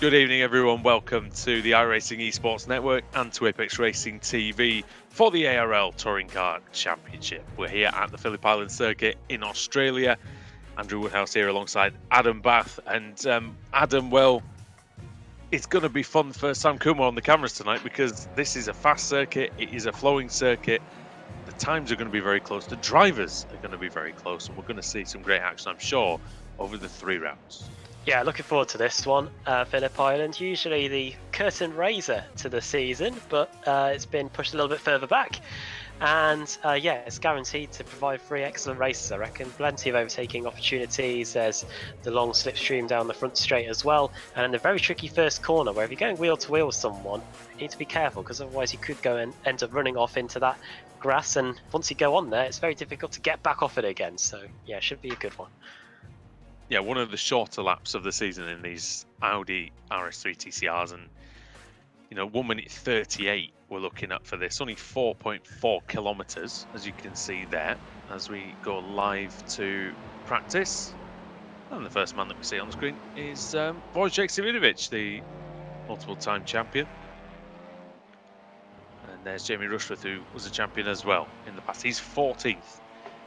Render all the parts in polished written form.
Good evening, everyone. Welcome to the iRacing Esports Network and to Apex Racing TV for the ARL Touring Car Championship. We're here at the Phillip Island Circuit in Australia. Andrew Woodhouse here alongside Adam Bath. And Adam, well, it's going to be fun for Sam Kumar on the cameras tonight because this is a fast circuit. It is a flowing circuit. The times are going to be very close. The drivers are going to be very close. And we're going to see some great action, I'm sure, over the 3 rounds. Yeah, looking forward to this one. Phillip Island, usually the curtain raiser to the season, but it's been pushed a little bit further back. And yeah, it's guaranteed to provide 3 excellent races, I reckon. Plenty of overtaking opportunities. There's the long slipstream down the front straight as well. And a very tricky first corner where if you're going wheel to wheel with someone, you need to be careful because otherwise you could go and end up running off into that grass. And once you go on there, it's very difficult to get back off it again. So yeah, should be a good one. Yeah, one of the shorter laps of the season in these Audi RS3 TCRs, and 1 minute 38 we're looking at for this. Only 4.4 kilometers, as you can see there, as we go live to practice. And the first man that we see on the screen is Wojciech Simonovic, the multiple-time champion. And there's Jamie Rushworth, who was a champion as well in the past. He's 14th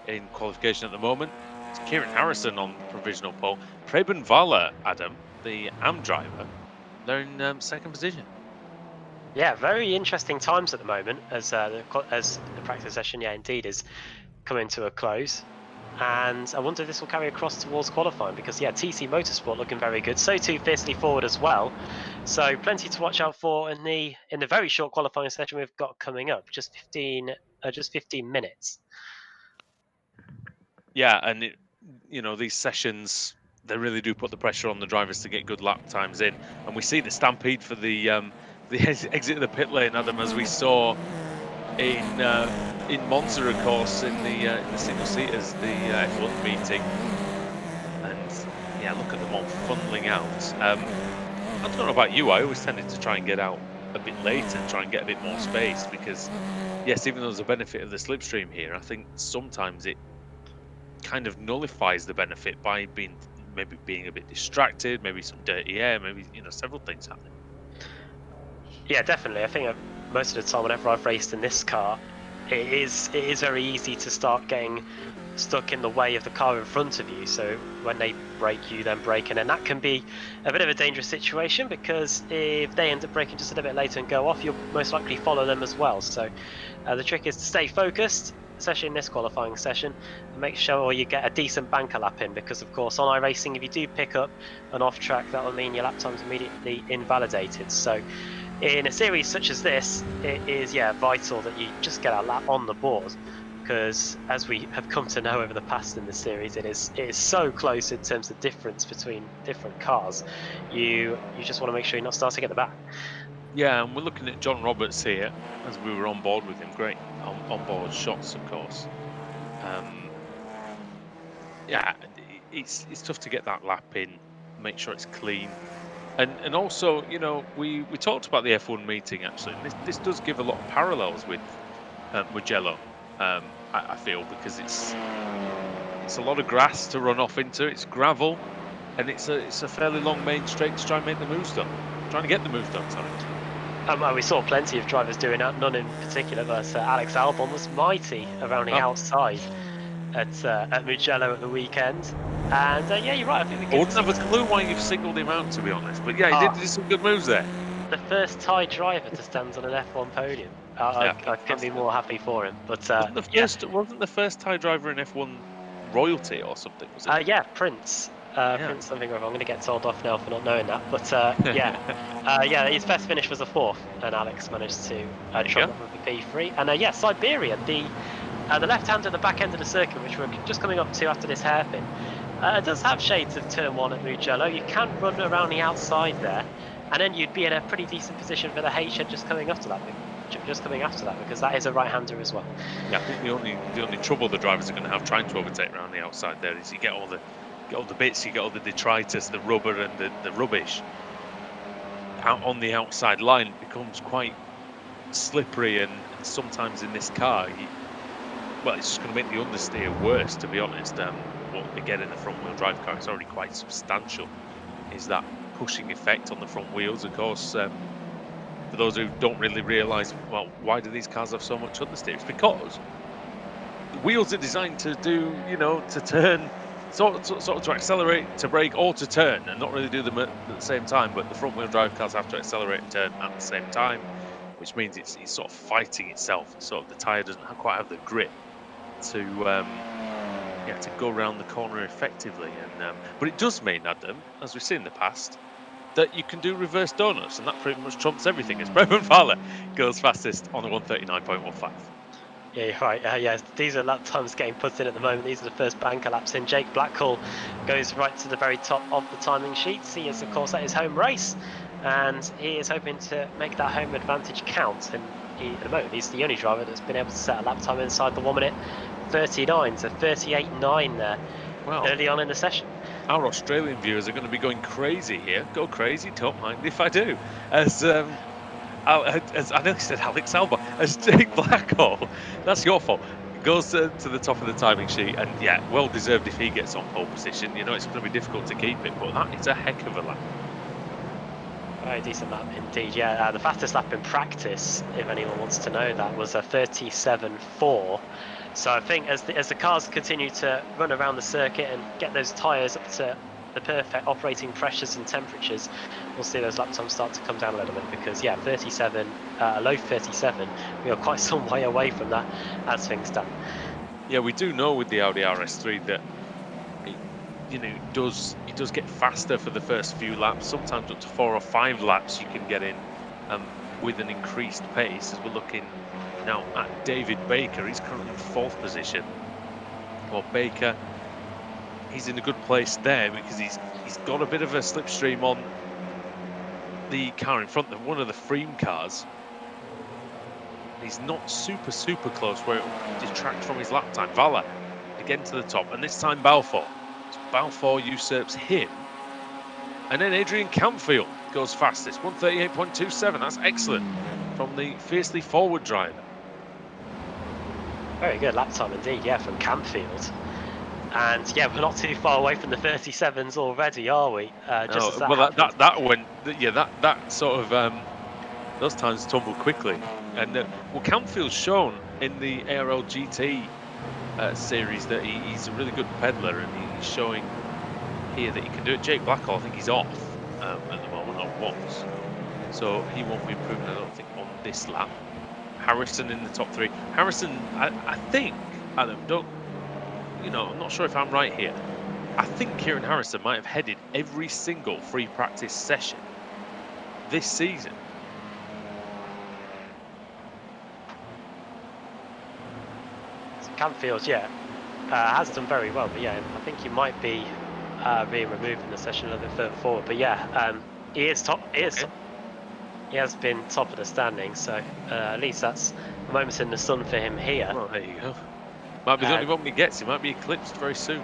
in qualification at the moment. It's Kieran Harrison on provisional pole. Preben Valler, Adam, the AM driver, they're in second position. Yeah, very interesting times at the moment as the practice session, yeah, indeed, is coming to a close. And I wonder if this will carry across towards qualifying because, yeah, TC Motorsport looking very good. So too Fiercely Forward as well. So plenty to watch out for in the very short qualifying session we've got coming up. Just 15 minutes. Yeah, and these sessions, they really do put the pressure on the drivers to get good lap times in. And we see the stampede for the exit of the pit lane, Adam, as we saw in Monza, of course, in the single seaters, the F1 meeting. And yeah, look at them all funneling out. I don't know about you, I always tended to try and get out a bit later and try and get a bit more space because, yes, even though there's a benefit of the slipstream here, I think sometimes it kind of nullifies the benefit by being a bit distracted, maybe some dirty air, maybe several things happening. Yeah, definitely. I think most of the time, whenever I've raced in this car, it is very easy to start getting stuck in the way of the car in front of you. So when they brake, you then brake, and then that can be a bit of a dangerous situation because if they end up braking just a little bit later and go off, you'll most likely follow them as well. So the trick is to stay focused, especially in this qualifying session, and make sure you get a decent banker lap in because, of course, on iRacing, if you do pick up an off track, that will mean your lap time's immediately invalidated. So in a series such as this, it is vital that you just get a lap on the board because, as we have come to know over the past in this series, it is so close in terms of difference between different cars. You just want to make sure you're not starting at the back. Yeah, and we're looking at John Roberts here as we were on board with him. Great on-board shots, of course. Yeah, it's tough to get that lap in, make sure it's clean. And also, we talked about the F1 meeting actually. This does give a lot of parallels with Mugello, I feel, because it's a lot of grass to run off into. It's gravel, and it's a fairly long main straight to try and make the moves done. Trying to get the moves done, sorry. We saw plenty of drivers doing that, none in particular, but Alex Albon was mighty around the outside at Mugello at the weekend. And yeah, you're right. I think I wouldn't have a clue why you've singled him out, to be honest. But yeah, he did some good moves there. The first Thai driver to stand on an F1 podium. I couldn't be more happy for him. But wasn't the first Thai driver in F1 royalty or something? Was it? Yeah, Prince. Prince something or other. I'm going to get told off now for not knowing that. But yeah, his best finish was a 4th, and Alex managed to trot up with the P3. And Siberia, the left-hand at the back end of the circuit, which we're just coming up to after this hairpin. It does have shades of turn 1 at Mugello. You can run around the outside there, and then you'd be in a pretty decent position for the H just coming after that. Because that is a right-hander as well. Yeah, I think the only trouble the drivers are going to have trying to overtake around the outside there is you get all the bits, you get all the detritus, the rubber and the rubbish out on the outside line. It becomes quite slippery, and sometimes in this car, it's just going to make the understeer worse, to be honest. What they get in the front-wheel drive car is already quite substantial. Is that pushing effect on the front wheels, of course. For those who don't really realise, well, why do these cars have so much understeer? It's because the wheels are designed to do, to turn, sort of to accelerate, to brake, or to turn, and not really do them at the same time. But the front wheel drive cars have to accelerate and turn at the same time, which means it's sort of fighting itself. Sort of the tyre doesn't quite have the grip to to go around the corner effectively. And but it does mean, Adam, as we've seen in the past, that you can do reverse donuts, and that pretty much trumps everything. As Brendan Fowler goes fastest on a 139.15. Yeah, you're right. Yeah, these are lap times getting put in at the moment. These are the first banker laps in. Jake Blackhall goes right to the very top of the timing sheets. He is, of course, at his home race, and he is hoping to make that home advantage count. And at the moment, he's the only driver that's been able to set a lap time inside the 1 minute 39, so 38.9 there Well, early on in the session. our Australian viewers are going to be going crazy here. Go crazy, don't mind if I do. As I nearly said Alex Albon, as Jake Blackhall, that's your fault, goes to the top of the timing sheet, and yeah, well deserved if he gets on pole position. It's going to be difficult to keep it, but that is a heck of a lap. Very decent lap indeed. Yeah, the fastest lap in practice, if anyone wants to know, that was a 37.4. So I think as the cars continue to run around the circuit and get those tyres up to the perfect operating pressures and temperatures, we'll see those lap times start to come down a little bit, because yeah, 37, low 37, we are quite some way away from that as things stand. Yeah, we do know with the Audi RS3 that it does get faster for the first few laps. Sometimes up to 4 or 5 laps you can get in with an increased pace. As we're looking now at David Baker, he's currently in 4th position. Well, Baker, he's in a good place there because he's got a bit of a slipstream on the car in front of one of the Freem cars. He's not super close where it will detract from his lap time. Vala again to the top, and this time Balfour. So Balfour usurps him, and then Adrian Campfield goes fastest, 138.27. That's excellent from the fiercely forward driver. Very good lap time indeed, yeah, from Campfield. And yeah, we're not too far away from the 37s already, are we? Just No, as well, happened. that went, yeah, that sort of those times tumbled quickly. And well, Campfield's shown in the ARLTC series that he's a really good peddler, and he's showing here that he can do it. Jake Blackhall, I think he's off at the moment, or was, so he won't be improving, I don't think, on this lap. Harrison in the top 3. Harrison, I think, Adam, I'm not sure if I'm right here. I think Kieran Harrison might have headed every single free practice session this season. So Campfield, yeah, has done very well, but yeah, I think he might be being removed from the session a little bit further forward. But yeah, he is top. He has been top of the standings, so at least that's a moment in the sun for him here. Well, there you go. Might be the only one he gets. He might be eclipsed very soon.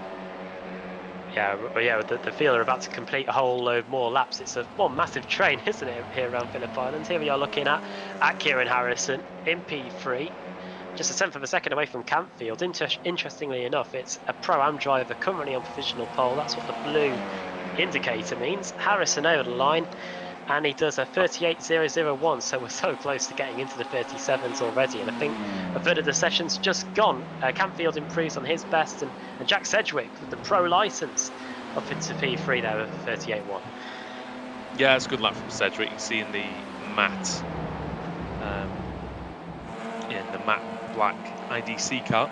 Yeah, but yeah, the field are about to complete a whole load more laps. It's one massive train, isn't it, here around Phillip Island? Here we are looking at Kieran Harrison in P3, just a tenth of a second away from Campfield. Interestingly enough, it's a Pro-Am driver currently on provisional pole. That's what the blue indicator means. Harrison over the line, and he does a 38.001, so we're so close to getting into the 37s already. And I think a third of the session's just gone. Campfield improves on his best, and Jack Sedgwick with the pro license up into P3 there with a 38.1. Yeah, it's a good lap from Sedgwick. You can see in the matte, black IDC car.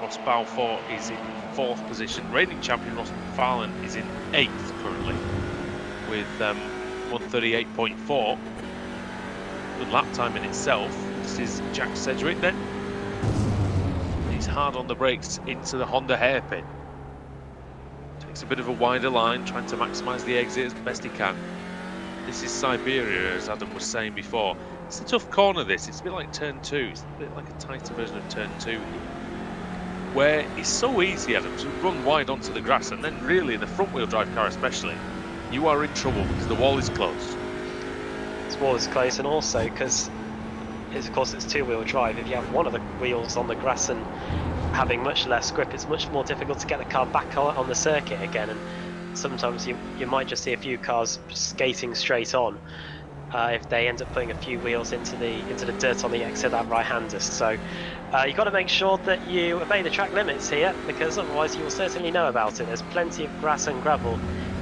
Ross Balfour is in 4th position. Reigning champion Ross McFarlane is in 8th currently with 138.4. Good lap time in itself. This is Jack Sedgwick then. He's hard on the brakes into the Honda hairpin. Takes a bit of a wider line, trying to maximise the exit as best he can. This is Siberia, as Adam was saying before. It's a tough corner, this. It's a bit like turn 2. It's a bit like a tighter version of turn 2 here, where it's so easy, Adam, to run wide onto the grass, and then really in the front wheel drive car especially, you are in trouble because the wall is closed. This wall is close, and also because of course it's 2-wheel drive. If you have one of the wheels on the grass and having much less grip, it's much more difficult to get the car back on the circuit again. And sometimes you might just see a few cars skating straight on if they end up putting a few wheels into the dirt on the exit of that right-hander. So you've got to make sure that you obey the track limits here, because otherwise you will certainly know about it. There's plenty of grass and gravel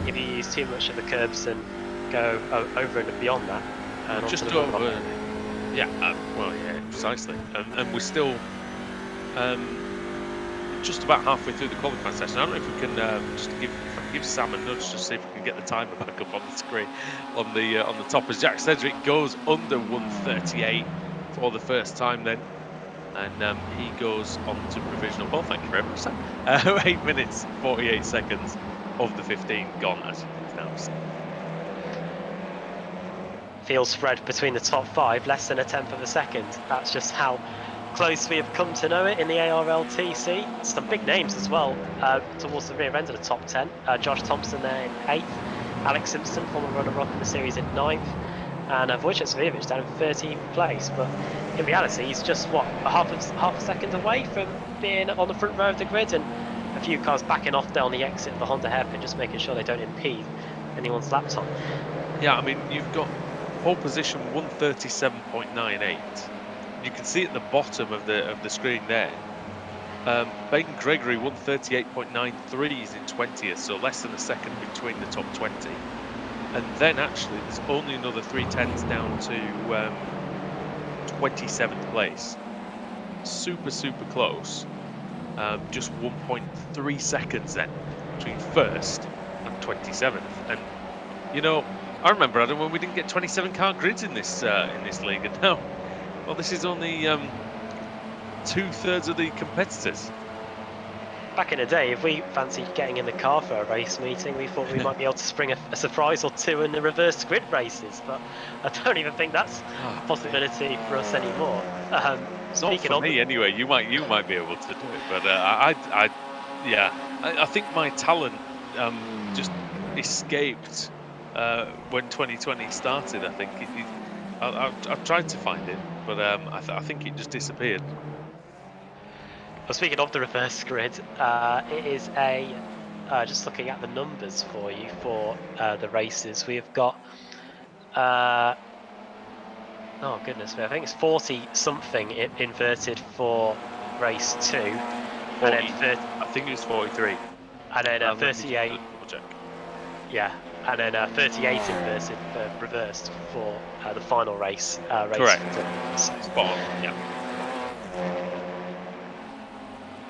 if you use too much of the curbs and go over and beyond that. And Just onto the over. Yeah, well, yeah, precisely. And we're still just about halfway through the qualifying session. I don't know if we can just give Sam a nudge to see if we can get the timer back up on the screen on the top. As Jack Sedgwick goes under 1:38 for the first time, then, and he goes on to provisional. Well, thank you very much, Sam. 8 minutes 48 seconds of the 15 gone as it is now. Field spread between the top 5, less than a tenth of a second. That's just how close we have come to know it in the ARLTC. Some big names as well towards the rear end of the top 10. Josh Thompson there in 8th, Alex Simpson, former runner-up in the series, in 9th, and Wojciech Swijovic down in 13th place. But in reality, he's just what, half a second away from being on the front row of the grid, and a few cars backing off down the exit of the Honda hairpin, just making sure they don't impede anyone's lap time. Yeah, I mean, you've got pole position 137.98. You can see at the bottom of the screen there. Ben Gregory 138.93 is in 20th, so less than a second between the top 20. And then actually, there's only another 3/10 down to 27th place. Super close. Just 1.3 seconds then between first and 27th. And you know, I remember, Adam, when we didn't get 27 car grids in this league, and now, well, this is only 2/3 of the competitors. Back in the day, if we fancied getting in the car for a race meeting, we thought we might be able to spring a surprise or two in the reverse grid races, but I don't even think that's a possibility for us anymore. Not for me, anyway. You might be able to do it, but I think my talent just escaped when 2020 started. I think I've tried to find it, but I think it just disappeared. Well, speaking of the reverse grid, it is just looking at the numbers for you for the races. We've got oh goodness me, I think it's 40 something inverted for race 2, 40, and then I think it's 43, and then 38. Yeah, and then 38 inverted reversed for the final race. Correct. Spot on. Yeah.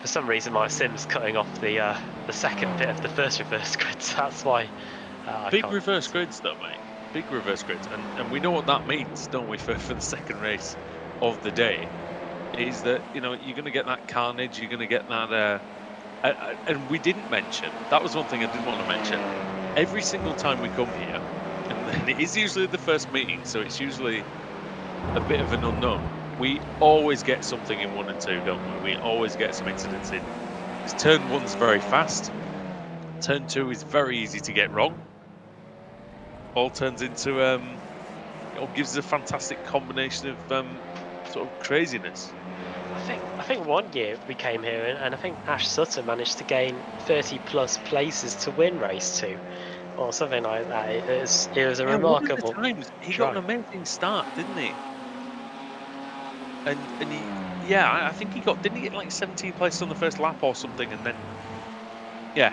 For some reason, my sim's cutting off the second bit of the first reverse grid. So that's why. Big reverse grids, though, mate. Big reverse grids, and we know what that means, don't we? For the second race of the day, is that you're going to get that carnage. You're going to get that. And we didn't mention, that was one thing I didn't want to mention. Every single time we come here, and it is usually the first meeting, so it's usually a bit of an unknown. We always get something in 1 and 2, don't we? We always get some incidents in. Because turn 1's very fast. Turn 2 is very easy to get wrong. All turns into it all gives us a fantastic combination of sort of craziness. I think one year we came here and I think Ash Sutter managed to gain 30 plus places to win race 2 or something like that. It was a remarkable times. He drive. got an amazing start, didn't he? And he, I think didn't he get like 17 places on the first lap or something, and then I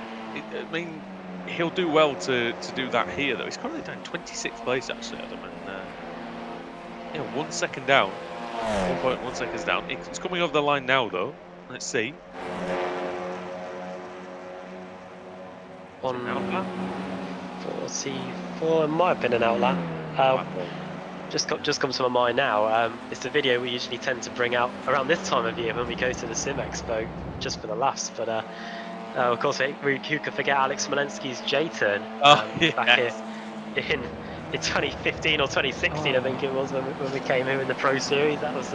mean, he'll do well to do that here though. He's currently down 26th place actually, Adam, and 1 second down. 1.1 seconds down. It's coming over the line now, though. Let's see. 1:44. It might have been an outlap. Just comes to my mind now. It's the video we usually tend to bring out around this time of year when we go to the Sim Expo, just for the laughs. But of course, who could forget Alex Smolensky's J-turn back here in 2015 or 2016, I think it was, when we came here in the Pro Series. That was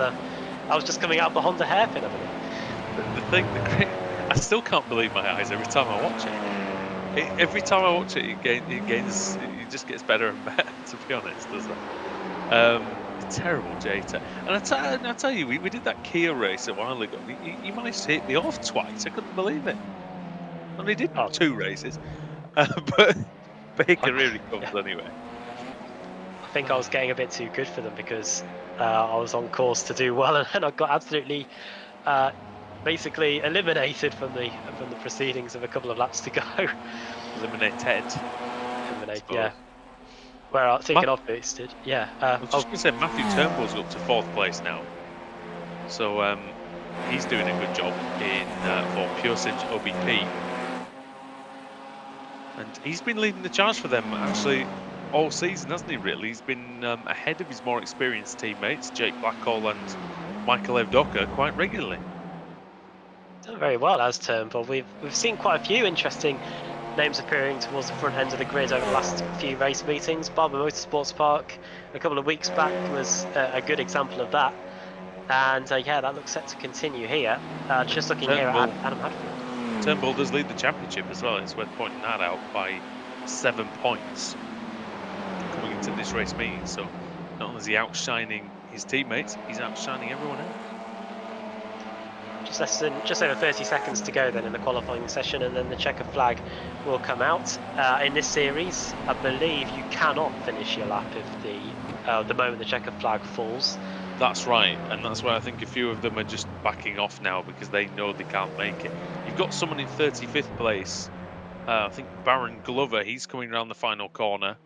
just coming out of the Honda hairpin, I believe. I still can't believe my eyes every time I watch it. Every time I watch it, it just gets better and better, to be honest, doesn't it? Terrible J-turn. And I tell you, we did that Kia race a while ago. He managed to hit me off twice. I couldn't believe it. And he did 2 races. But Baker I, really comes yeah, anyway. I think I was getting a bit too good for them because I was on course to do well, and then I got absolutely uh, basically eliminated from the proceedings of a couple of laps to go. Eliminated, I Eliminated, yeah. suppose. Where I was Ma- thinking I boosted, yeah. I was just going to say Matthew Turnbull's up to 4th place now, so he's doing a good job in for Pure Sims OBP, and he's been leading the charge for them actually all season, hasn't he? Really, he's been ahead of his more experienced teammates Jake Blackhall and Michael Evdoka quite regularly. Done very well as Turnbull. We've seen quite a few interesting names appearing towards the front end of the grid over the last few race meetings. Barber Motorsports Park a couple of weeks back was a good example of that. And yeah, that looks set to continue here. Just looking here at Adam Hadfield. Turnbull does lead the championship as well. It's worth pointing that out by 7 points coming into this race meeting. So not only is he outshining his teammates, he's outshining everyone else. Just over 30 seconds to go then in the qualifying session, and then the checker flag will come out. In this series, I believe you cannot finish your lap if the moment the checker flag falls. That's right, and that's why I think a few of them are just backing off now because they know they can't make it. You've got someone in 35th place. I think Baron Glover, he's coming around the final corner.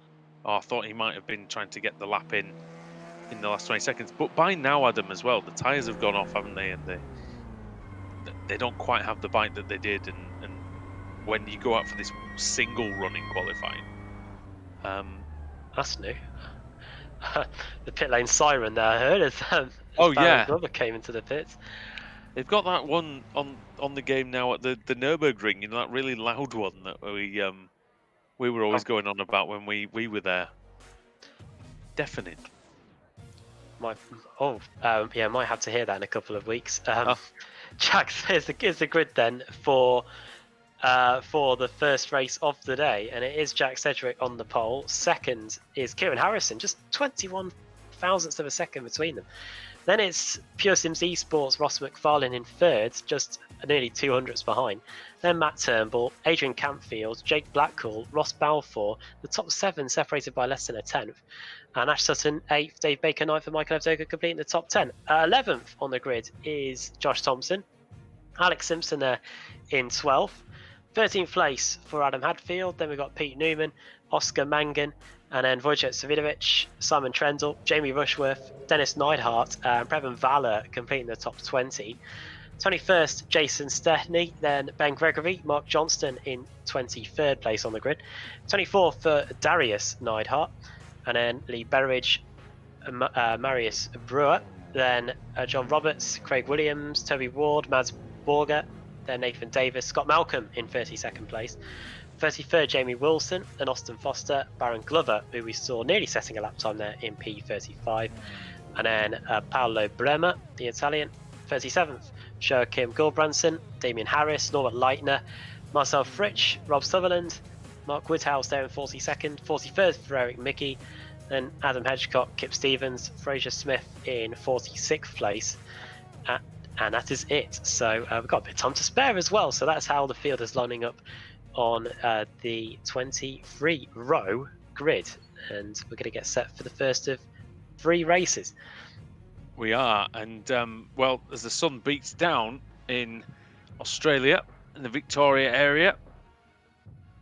Oh, I thought he might have been trying to get the lap in the last 20 seconds. But by now, Adam, as well, the tyres have gone off, haven't they? And they don't quite have the bite that they did. And when you go out for this single run in qualifying. That's new. The pit lane siren there I heard as Oh, Baron yeah. Glover came into the pits. They've got that one on the game now at the Nürburgring, you know, that really loud one that we were always going on about when we were there. Deafening. Yeah, might have to hear that in a couple of weeks. Jack says here's the grid then for the first race of the day, and it is Jack Sedgwick on the pole. Second is Kieran Harrison, just 21 thousandths of a second between them. Then it's Pure Sims Esports Ross McFarlane in third, just nearly 200ths behind. Then Matt Turnbull, Adrian Campfield, Jake Blackhall, Ross Balfour, the top 7 separated by less than a tenth. And Ash Sutton 8th, Dave Baker 9th, and Michael Evdoka completing the top 10. 11th on the grid is Josh Thompson, Alex Simpson there in 12th. 13th place for Adam Hadfield. Then we've got Pete Newman, Oscar Mangan, and then Wojciech Savidovic, Simon Trendle, Jamie Rushworth, Dennis Neidhart, and Previn Valor completing the top 20. 21st, Jason Stehny, then Ben Gregory, Mark Johnston in 23rd place on the grid. 24th for Darius Neidhart, and then Lee Berridge, Marius Brewer, then John Roberts, Craig Williams, Toby Ward, Mads Borger, then Nathan Davis, Scott Malcolm in 32nd place. 33rd, Jamie Wilson, and Austin Foster, Baron Glover, who we saw nearly setting a lap time there in P35. And then Paolo Bremer, the Italian, 37th. Joachim Gulbranson, Damien Harris, Norbert Leitner, Marcel Fritsch, Rob Sutherland, Mark Woodhouse there in 42nd. 43rd for Eric Mickey, then Adam Hedgecock, Kip Stevens, Fraser Smith in 46th place. And that is it. So we've got a bit of time to spare as well. So that's how the field is lining up on the 23-row grid. And we're going to get set for the first of 3 races. We are. And, well, as the sun beats down in Australia, in the Victoria area,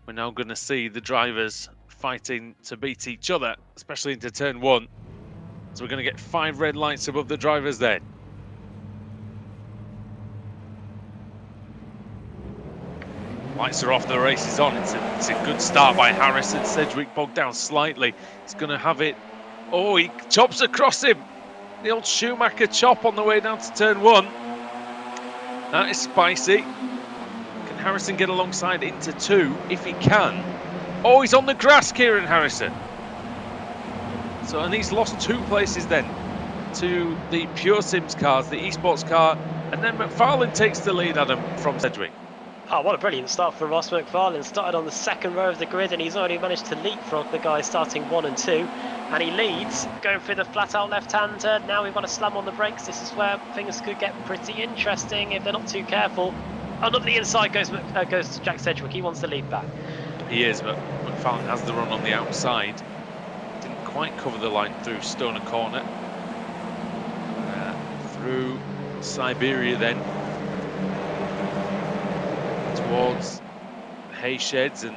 we're now going to see the drivers fighting to beat each other, especially into turn 1. So we're going to get 5 red lights above the drivers then. Lights are off, the race is on. It's a good start by Harrison. Sedgwick bogged down slightly. He's going to have it. Oh, he chops across him. The old Schumacher chop on the way down to turn 1. That is spicy. Can Harrison get alongside into 2? If he can. Oh, he's on the grass, Kieran Harrison. So, and he's lost 2 places then to the Pure Sims cars, the esports car, and then McFarlane takes the lead, Adam, from Sedgwick. Oh, what a brilliant start for Ross McFarlane. Started on the 2nd row of the grid, and he's already managed to leapfrog the guys starting 1 and 2. And he leads, going through the flat-out left-hander. Now we've got to slam on the brakes. This is where things could get pretty interesting if they're not too careful. Up the inside goes Jack Sedgwick. He wants the lead back. He is, but McFarlane has the run on the outside. Didn't quite cover the line through Stoner Corner. Through Siberia then. Towards hay sheds and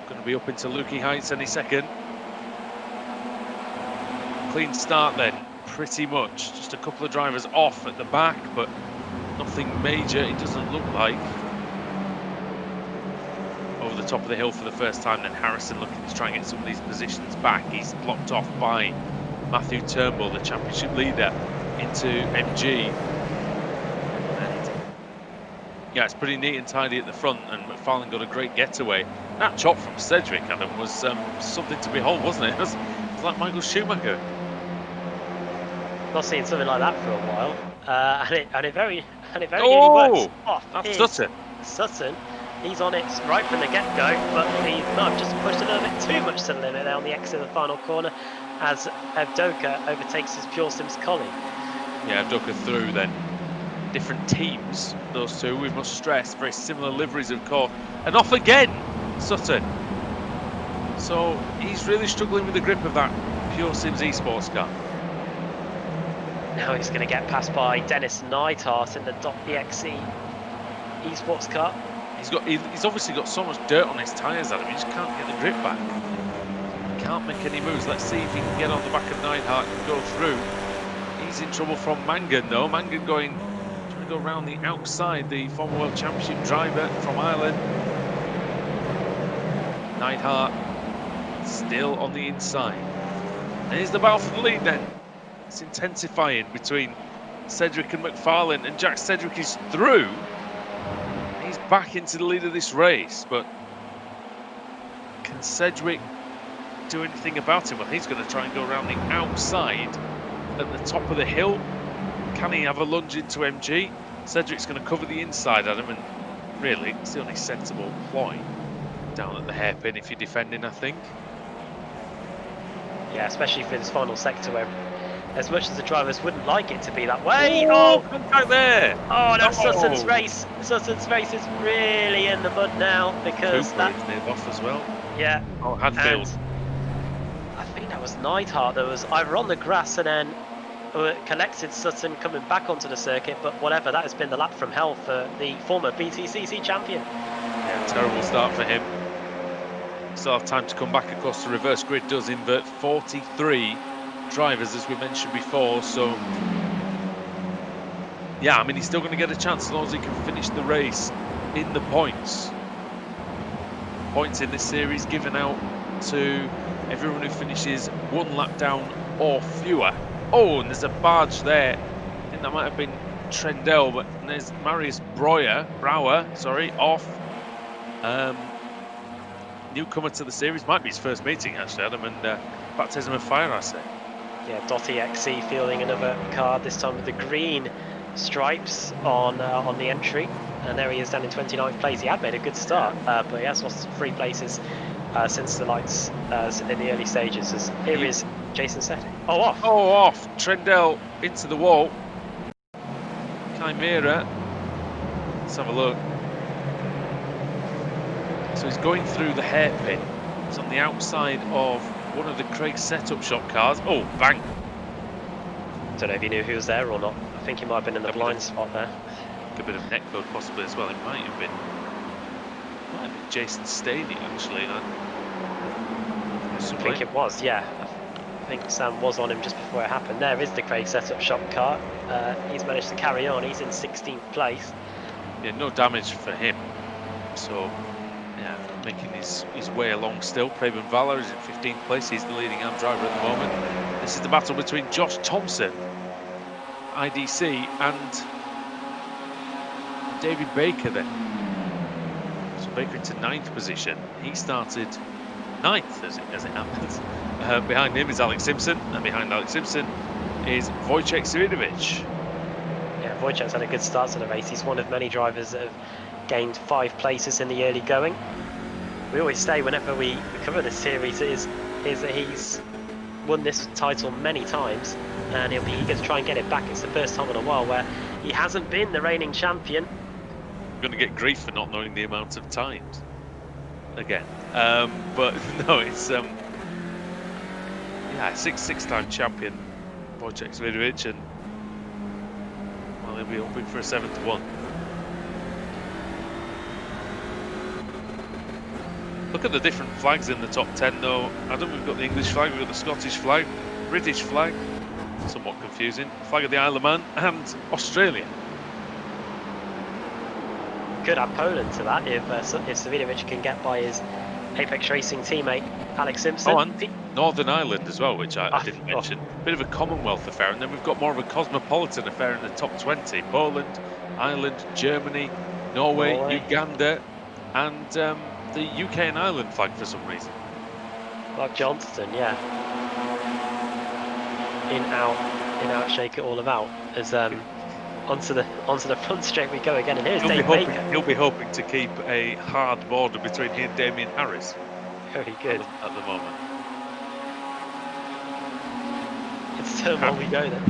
going to be up into Lukey Heights any second. Clean start then, pretty much. Just a couple of drivers off at the back, but nothing major, it doesn't look like. Over the top of the hill for the first time, then Harrison looking to try and get some of these positions back. He's blocked off by Matthew Turnbull, the championship leader, into MG. And yeah, it's pretty neat and tidy at the front, and McFarlane got a great getaway. That chop from Cedric, Adam, was something to behold, wasn't it? It was like Michael Schumacher. Not seen something like that for a while, and it very nearly works. Oh, that's Sutton. Sutton, he's on it right from the get-go, but he might have just pushed a little bit too much to the limit there on the exit of the final corner as Evdoka overtakes his Pure Sims colleague. Yeah, Evdoka through then. Different teams, those two, we must stress, very similar liveries of course. And off again, Sutton. So he's really struggling with the grip of that Pure Sims esports car. Now he's going to get passed by Dennis Neidhart in the .exe esports car. He's obviously got so much dirt on his tyres, Adam. He just can't get the grip back. Can't make any moves. Let's see if he can get on the back of Neidhart and go through. He's in trouble from Mangan though. Mangan trying to go around the outside, the former World Championship driver from Ireland. Neidhart still on the inside. And here's the battle for the lead then. It's intensifying between Cedric and McFarlane, and Jack Cedric is through. He's back into the lead of this race, but can Cedric do anything about him? Well, he's going to try and go around the outside at the top of the hill. Can he have a lunge into MG? Cedric's going to cover the inside, Adam, and really, it's the only sensible ploy down at the hairpin if you're defending, I think. Yeah, especially for this final sector where, as much as the drivers wouldn't like it to be that way. Contact there! Oh, that's Sutton's race. Sutton's race is really in the mud now because Cooper that is near off as well. Yeah. Oh, Hadfield. I think that was Neidhart that was either on the grass and then connected Sutton coming back onto the circuit, but whatever, that has been the lap from hell for the former BTCC champion. Yeah, terrible start for him. Still have time to come back. Of course, the reverse grid does invert 43 drivers, as we mentioned before, so yeah, I mean, he's still going to get a chance as long as he can finish the race in the points. Points in this series given out to everyone who finishes one lap down or fewer. Oh, and there's a barge there. I think that might have been Trendell, but there's Marius Brower, off. Newcomer to the series, might be his first meeting actually, Adam, and baptism of fire, I say. Yeah, .exe fielding another car, this time with the green stripes on the entry, and there he is down in 29th place. He had made a good start, but he has lost 3 places since the lights in the early stages. As here is Jason Sett. Oh, off! Trendell into the wall. Chimera. Let's have a look. So he's going through the hairpin. He's on the outside of one of the Craig setup shop cars. Oh, bang! Don't know if you knew who was there or not. I think he might have been in the blind spot there. A bit of neck code possibly as well. It might have been Jason Staney actually. I think it was, yeah. I think Sam was on him just before it happened. There is the Craig setup shop car. He's managed to carry on. He's in 16th place. Yeah, no damage for him. So, yeah, making his way along still. Preben Valor is in 15th place. He's the leading AM driver at the moment. This is the battle between Josh Thompson, IDC, and David Baker then. So Baker into 9th position. He started 9th as it happens. Behind him is Alex Simpson, and behind Alex Simpson is Wojciech Sirinovic. Yeah, Wojciech's had a good start to the race. He's one of many drivers that have gained 5 places in the early going. We always say whenever we cover this series is that he's won this title many times, and he'll be eager to try and get it back. It's the first time in a while where he hasn't been the reigning champion. Going to get grief for not knowing the amount of times. again. But no, it's yeah, six-time champion Wojciech Svidovic, and well, he'll be hoping for a 7th one. Look at the different flags in the top 10 though. Adam, we've got the English flag, we've got the Scottish flag, British flag, somewhat confusing, flag of the Isle of Man, and Australia. Could add Poland to that if Svidovic can get by his Apex Racing teammate Alex Simpson. Oh, and Northern Ireland as well, which I didn't mention. Bit of a Commonwealth affair, and then we've got more of a cosmopolitan affair in the top 20. Poland, Ireland, Germany, Norway. Uganda, and the UK and Ireland flag for some reason. Like Johnston, yeah. In, out, shake it all about. As onto the front straight we go again, and here's Dave Baker. He'll be hoping to keep a hard border between he and Damien Harris. Very good. At the moment. It's turn one we go then.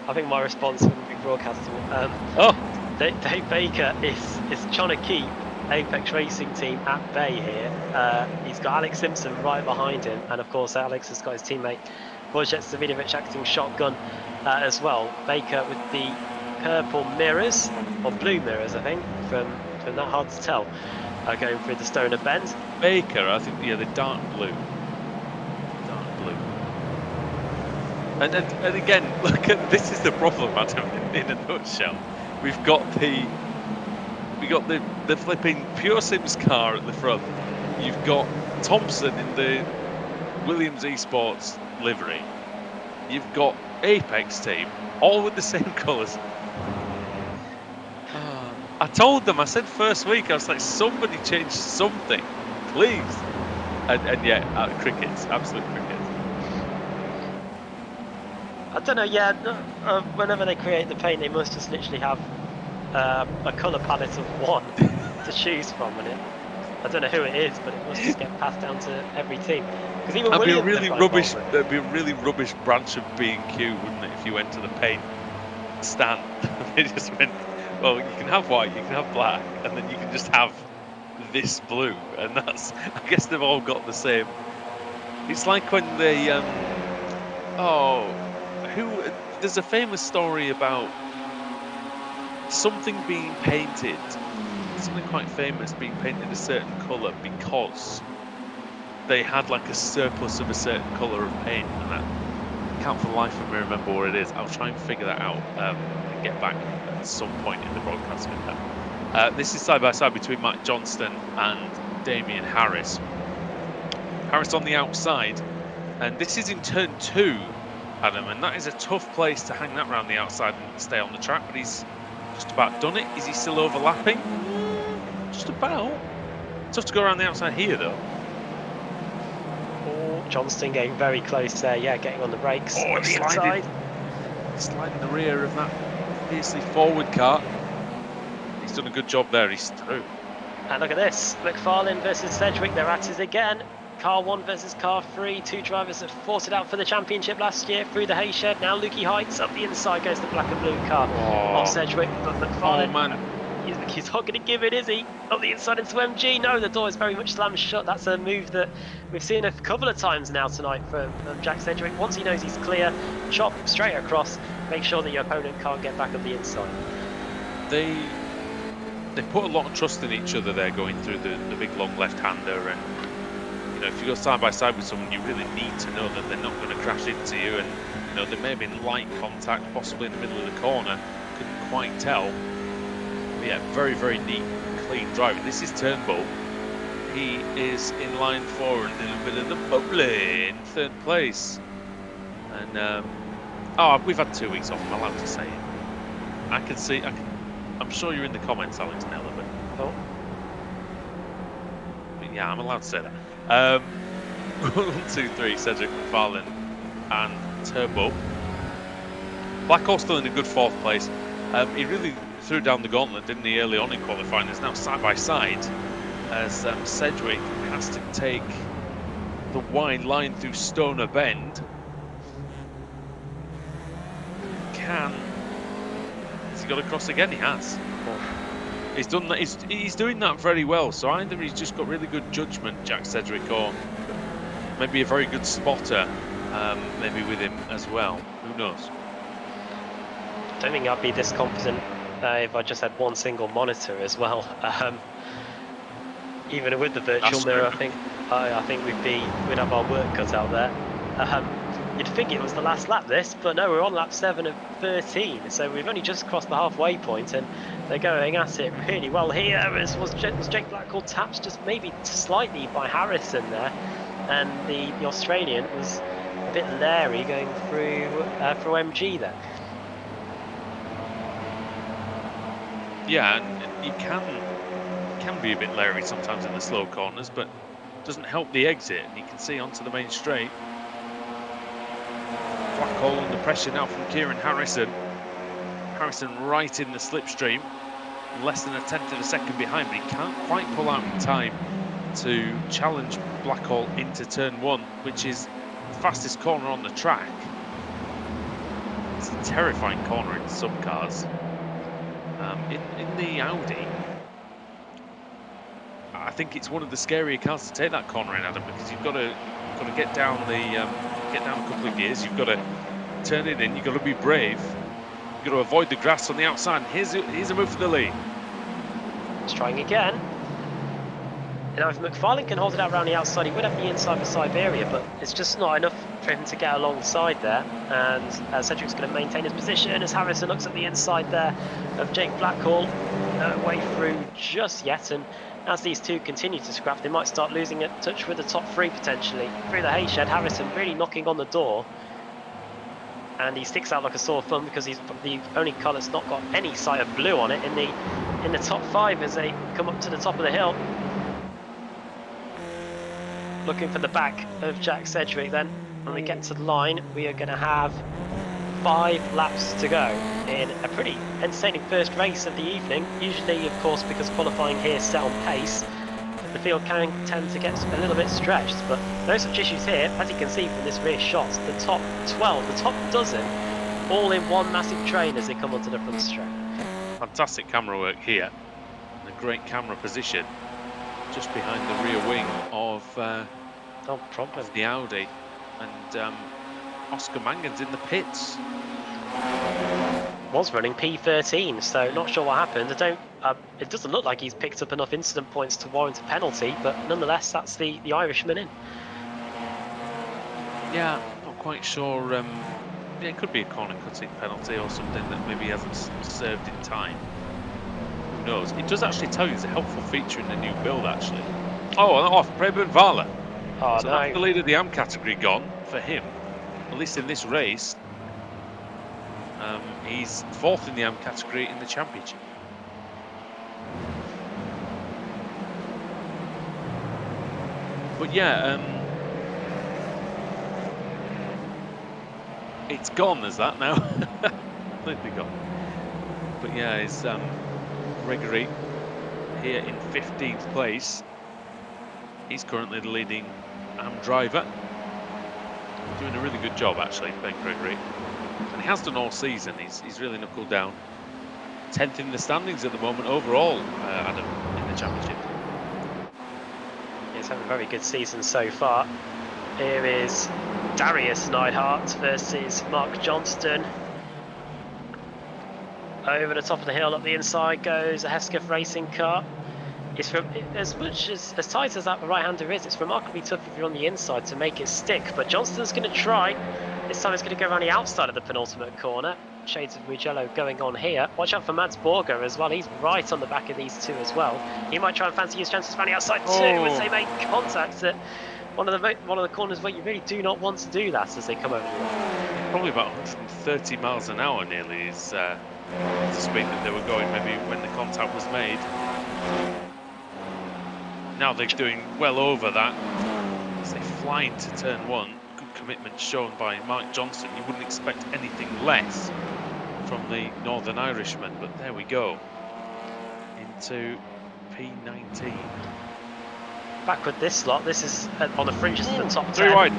I think my response wouldn't be broadcastable. Dave Baker is trying to keep Apex Racing team at bay here. He's got Alex Simpson right behind him, and of course Alex has got his teammate Wojciech Svidovic acting shotgun as well. Baker with the purple mirrors, or blue mirrors I think, from that, hard to tell, going through the Stoner Bend. Baker, I think, yeah, the dark blue. And again, look at this is the problem, Adam, in a nutshell. We've got the flipping Pure Sims car at the front. You've got Thompson in the Williams Esports livery. You've got Apex team, all with the same colours. I told them, I said first week, I was like, somebody change something, please. And yeah, crickets, absolute crickets. I don't know, yeah, whenever they create the paint, they must just literally have a colour palette of one to choose from, and I don't know who it is, but it must just get passed down to every team. Because even that'd be a really rubbish branch of B&Q, wouldn't it, if you went to the paint stand? They just went, well, you can have white, you can have black, and then you can just have this blue, and that's, I guess they've all got the same. It's like when they, there's a famous story about something being painted, something quite famous being painted a certain colour because they had like a surplus of a certain colour of paint, and I can't for the life of me remember what it is. I'll try and figure that out and get back at some point in the broadcast with that. This is side by side between Matt Johnston and Damien Harris. Harris on the outside, and this is in turn 2, Adam, and that is a tough place to hang that round the outside and stay on the track, but he's just about done it. Is he still overlapping? Just about. Tough to go around the outside here, though. Oh, Johnston getting very close there, yeah, getting on the brakes. Oh, on the inside. Sliding the rear of that fiercely forward car. He's done a good job there, he's through. And look at this, McFarlane versus Sedgwick, they're at it again. Car 1 versus car 3, 2 drivers that fought it out for the championship last year through the hay shed. Now Lukey Heights up the inside goes the black and blue car of Sedgwick, but McFarlane, he's not going to give it, is he? Up the inside into MG, no, the door is very much slammed shut. That's a move that we've seen a couple of times now tonight from Jack Sedgwick. Once he knows he's clear, chop straight across, make sure that your opponent can't get back up the inside. They put a lot of trust in each other there going through the big long left-hander, and you know, if you go side by side with someone, you really need to know that they're not going to crash into you, and you know, there may have been light contact, possibly in the middle of the corner, couldn't quite tell. But yeah, very, very neat, clean driving. This is Turnbull. He is in line 4 and a little bit of the bubbly in 3rd place. And we've had 2 weeks off. I'm allowed to say it. I'm sure you're in the comments, Alex Neller, but yeah, I'm allowed to say that. 1, 2, 3, Cedric McFarlane and Turbo. Black Hawk still in a good 4th place. He really threw down the gauntlet, didn't he, early on in qualifying. There's now side by side as Sedgwick has to take the wide line through Stoner Bend. Has he got across again? He has. He's done that. He's doing that very well. So either he's just got really good judgment, Jack Sedgwick, or maybe a very good spotter, maybe with him as well. Who knows? Don't think I'd be this confident if I just had one single monitor as well. Even with the virtual That's mirror, true. I think we'd have our work cut out there. You'd think it was the last lap this, but no, we're on lap 7 of 13, so we've only just crossed the halfway point, and they're going at it really well here. As was Jake Blackwell tapped just maybe slightly by Harrison there, and the Australian was a bit leery going through MG there. Yeah, and you can be a bit leery sometimes in the slow corners, but doesn't help the exit. And you can see onto the main straight. Blackwell under pressure now from Kieran Harrison. Harrison right in the slipstream, less than a tenth of a second behind, but he can't quite pull out in time to challenge Blackwell into turn 1, which is the fastest corner on the track. It's a terrifying corner in some cars. In the Audi, I think it's one of the scarier cars to take that corner in, Adam, because you've got to get down a couple of gears. You've got to turn it in. You've got to be brave. You've got to avoid the grass on the outside. Here's a move for the lead. He's trying again. Now, if McFarlane can hold it out around the outside, he would have the inside for Siberia, but it's just not enough for him to get alongside there. And Cedric's going to maintain his position as Harrison looks at the inside there of Jake Blackwell. No way through just yet, and as these two continue to scrap, they might start losing touch with the top 3 potentially. Through the hay shed, Harrison really knocking on the door. And he sticks out like a sore thumb because he's the only car that's not got any sight of blue on it in the top 5 as they come up to the top of the hill. Looking for the back of Jack Sedgwick then. When we get to the line, we are going to have 5 laps to go in a pretty entertaining first race of the evening. Usually, of course, because qualifying here is set on pace, the field can tend to get a little bit stretched, but no such issues here. As you can see from this rear shot, the top 12, the top dozen, all in one massive train as they come onto the front straight. Fantastic camera work here, and a great camera position just behind the rear wing of the Audi, and Oscar Mangan's in the pits. Was running P13, so not sure what happened. It doesn't look like he's picked up enough incident points to warrant a penalty, but nonetheless, that's the Irishman in. Yeah, not quite sure. Yeah, it could be a corner cutting penalty or something that maybe hasn't served in time. Who knows? It does actually tell you it's a helpful feature in the new build, actually. Oh, off Preben Vala. Oh, So no. that's the lead of the AM category gone for him, at least in this race. He's 4th in the AM category in the championship. But yeah, it's gone as that now. Completely gone. But yeah, it's Gregory here in 15th place. He's currently the leading AM driver. Doing a really good job, actually, Ben Gregory. And he has done all season. He's really knuckled down. 10th in the standings at the moment overall, Adam, in the championship. He's having a very good season so far. Here is Darius Neidhart versus Mark Johnston. Over the top of the hill, up the inside goes a Hesketh racing car. It's as tight as that right-hander is, it's remarkably tough if you're on the inside to make it stick. But Johnston's going to try. This time it's going to go around the outside of the penultimate corner. Shades of Mugello going on here. Watch out for Mads Borger as well. He's right on the back of these two as well. He might try and fancy his chances around the outside too as they make contact at one of the corners where you really do not want to do that as they come over the line. Probably about 130 miles an hour nearly is the speed that they were going maybe when the contact was made. Now they're doing well over that as they fly into turn 1. Good commitment shown by Mark Johnston. You wouldn't expect anything less from the Northern Irishman, but there we go. Into P19. Back with this lot, this is on the fringes of the top 10. 3 wide.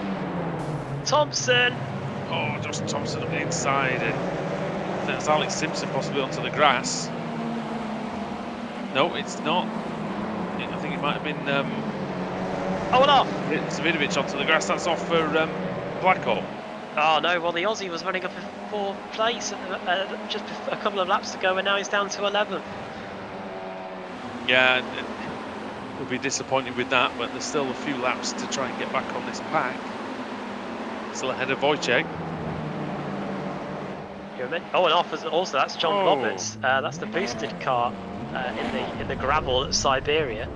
Thompson! Oh, just Thompson on the inside, and there's Alex Simpson possibly onto the grass. No, it's not. I think it might have been Oh, and off! Savidovic onto the grass. That's off for Blackhawk. Oh no, well the Aussie was running up in 4th place at just a couple of laps to go, and now he's down to 11th. Yeah, we'll be disappointed with that, but there's still a few laps to try and get back on this pack. Still ahead of Wojciech. Oh, and off also. That's John Oh. Roberts. That's the boosted car in the gravel at Siberia.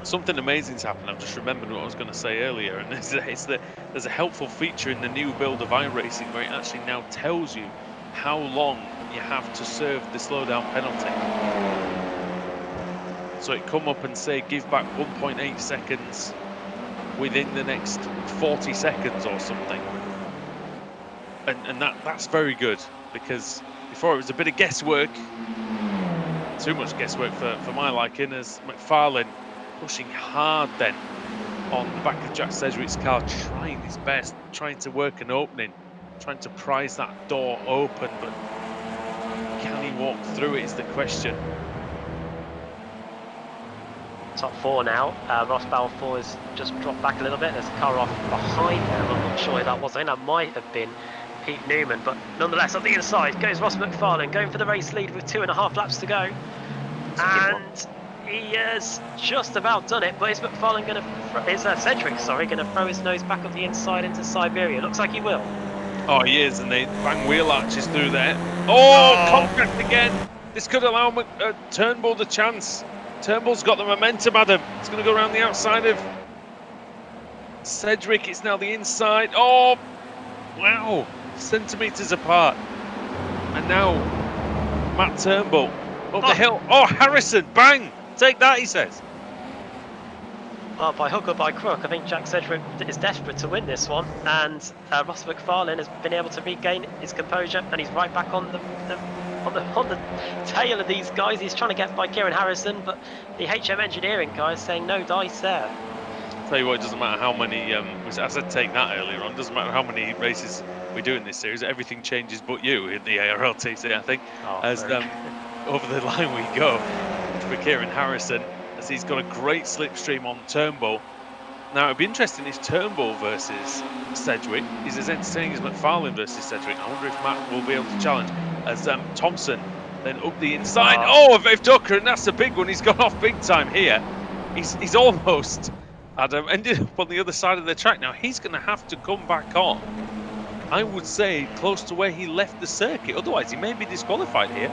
Something amazing's happened. I've just remembered what I was going to say earlier, and there's a helpful feature in the new build of iRacing where it actually now tells you how long you have to serve the slowdown penalty. So it come up and say give back 1.8 seconds within the next 40 seconds or something. And that's very good, because before it was a bit of guesswork, too much guesswork for my liking, as McFarlane pushing hard then on the back of Jack Sedgwick's car, trying his best, trying to work an opening, trying to prise that door open, but can he walk through it is the question. Top 4 now. Ross Balfour has just dropped back a little bit. There's a car off behind them. I'm not sure who that was. I think that might have been Pete Newman, but nonetheless, on the inside goes Ross McFarlane, going for the race lead with 2.5 laps to go. And he has just about done it, but is McFarlane going to, Sedgwick, going to throw his nose back up the inside into Siberia? Looks like he will. Oh, he is, and they bang wheel arches through there. Oh, contact again. This could allow Turnbull the chance. Turnbull's got the momentum, Adam. It's going to go around the outside of Sedgwick. It's now the inside. Oh, wow. Centimetres apart. And now Matt Turnbull up the hill. Oh, Harrison, bang. Take that, he says. Well, by hook or by crook, I think Jack Sedgwick is desperate to win this one, and Ross McFarlane has been able to regain his composure, and he's right back on the tail of these guys. He's trying to get by Kieran Harrison, but the HM Engineering guy is saying no dice there. I'll tell you what, it doesn't matter how many, I said take that earlier on, doesn't matter how many races we do in this series, everything changes but you in the ARLTC, I think, as over the line we go for Kieran Harrison, as he's got a great slipstream on Turnbull. Now, it'd be interesting if Turnbull versus Sedgwick is as entertaining as McFarlane versus Sedgwick. I wonder if Matt will be able to challenge, as Thompson then up the inside. Oh, Viv Ducker, and that's a big one. He's gone off big time here. He's almost, Adam, ended up on the other side of the track. Now, he's going to have to come back on, I would say, close to where he left the circuit. Otherwise, he may be disqualified here.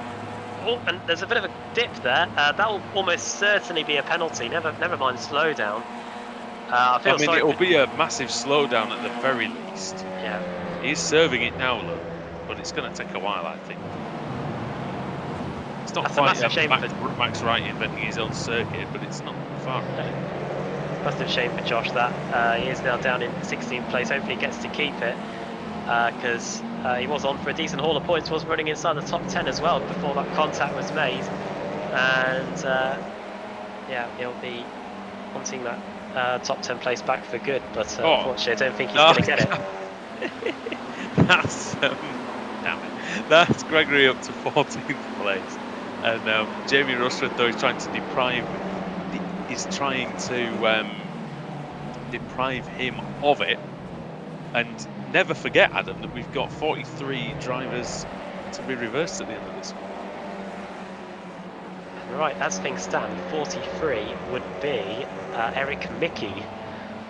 Oh, and there's a bit of a dip there. That will almost certainly be a penalty. Never mind slowdown. I mean, it will be a massive slowdown at the very least. Yeah. He's serving it now, look, but it's going to take a while, I think. It's not quite Max Wright inventing his own circuit, but it's not far away. Massive shame for Josh that. He is now down in 16th place. Hopefully he gets to keep it, because he was on for a decent haul of points, was running inside the top 10 as well before that contact was made. And yeah, he'll be wanting that top 10 place back for good, but unfortunately I don't think he's going to get it. That's damn it. That's Gregory up to 14th place, and Jamie Rushford, though, is trying to deprive him of it. And never forget, Adam, that we've got 43 drivers to be reversed at the end of this one. Right, as things stand, 43 would be Eric Mickey,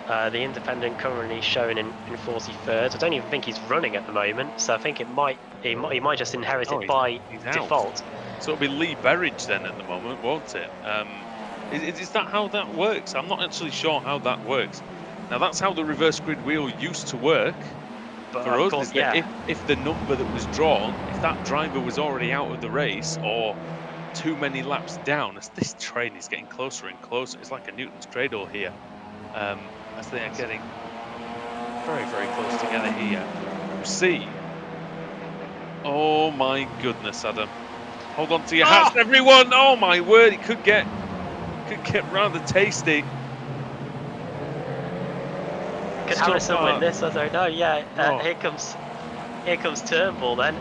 the independent, currently showing in 43rd. I don't even think he's running at the moment, so I think he might just inherit it by default. So it'll be Lee Berridge then at the moment, won't it? Is that how that works? I'm not actually sure how that works. Now, that's how the reverse grid wheel used to work. But for us, is that if the number that was drawn, if that driver was already out of the race or too many laps down, as this train is getting closer and closer, it's like a Newton's cradle here, as they are getting very, very close together here. See. Oh my goodness, Adam. Hold on to your hats, everyone. Oh my word, it could get rather tasty. Could Harrison win this? I don't know. Yeah, here comes Turnbull then.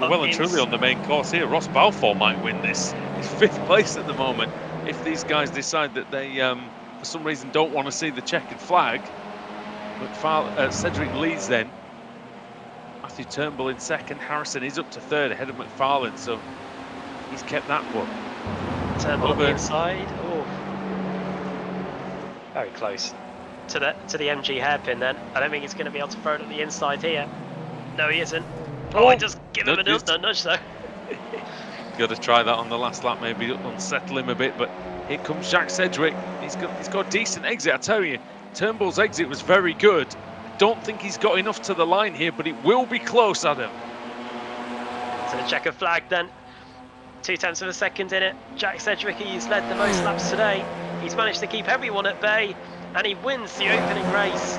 We're well and truly on the main course here. Ross Balfour might win this. He's 5th place at the moment. If these guys decide that they, for some reason, don't want to see the checkered flag, Cedric leads then. Matthew Turnbull in 2nd. Harrison is up to 3rd ahead of McFarlane, so he's kept that one. Turnbull on the inside. Oh, very close to the MG hairpin. Then I don't think he's going to be able to throw it at the inside here. No, he isn't. Oh, I just give him a nudge though. Got to try that on the last lap, maybe unsettle him a bit. But here comes Jack Sedgwick. He's got a decent exit, I tell you. Turnbull's exit was very good. I don't think he's got enough to the line here, but it will be close, Adam. To the checker flag then. 0.2 of a second in it. Jack Sedgwick, he's led the most laps today. He's managed to keep everyone at bay, and he wins the opening race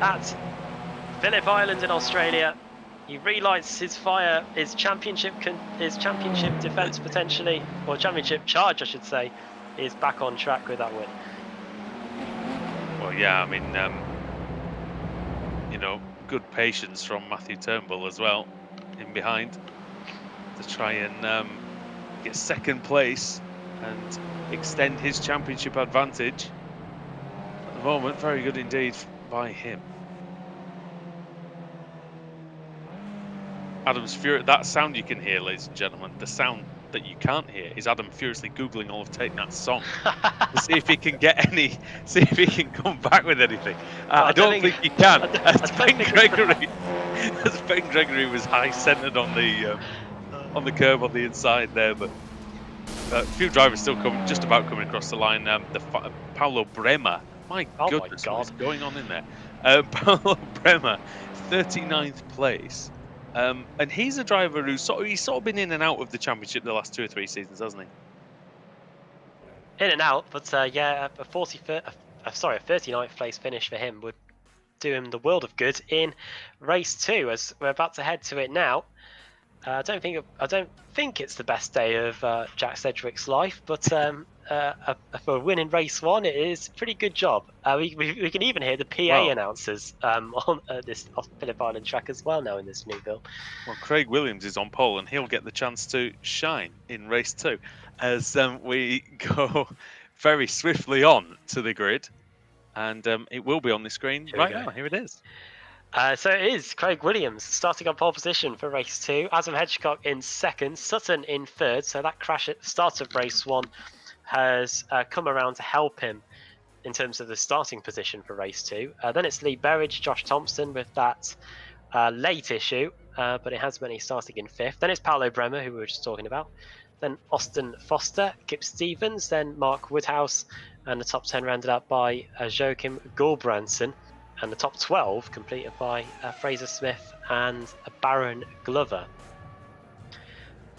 at Phillip Island in Australia. He relights his fire, his championship defence potentially, or championship charge, I should say, is back on track with that win. Well, yeah, I mean, you know, good patience from Matthew Turnbull as well, in behind, to try and get 2nd place and extend his championship advantage. At the moment, very good indeed by him. Adam's furious. That sound you can hear, ladies and gentlemen, the sound that you can't hear is Adam furiously Googling all of Take That's song to see if he can get any, see if he can come back with anything. I don't think he can. As Ben Gregory was high centered on the curb on the inside there, but a few drivers still just about coming across the line. Paulo Bremer, my goodness, what's going on in there? Paulo Bremer, 39th place. And he's a driver who's sort of been in and out of the championship the last 2 or 3 seasons, hasn't he? In and out, but yeah, a 39th place finish for him would do him the world of good in race 2, as we're about to head to it now. I don't think it's the best day of Jack Sedgwick's life, but for a win in race 1, it is a pretty good job. We can even hear the PA announcers on this Phillip Island track as well now in this new build. Well, Craig Williams is on pole, and he'll get the chance to shine in race 2 as we go very swiftly on to the grid, and it will be on the screen now. Here it is. So it is Craig Williams starting on pole position for race 2. Adam Hedgecock in 2nd, Sutton in 3rd. So that crash at the start of race 1 has come around to help him in terms of the starting position for race 2. Then it's Lee Berridge, Josh Thompson with that late issue, but it has meant he's starting in 5th. Then it's Paulo Bremer, who we were just talking about. Then Austin Foster, Kip Stevens, then Mark Woodhouse, and the top 10 rounded up by Joachim Gulbrandsen. And the top 12 completed by Fraser Smith and Baron Glover.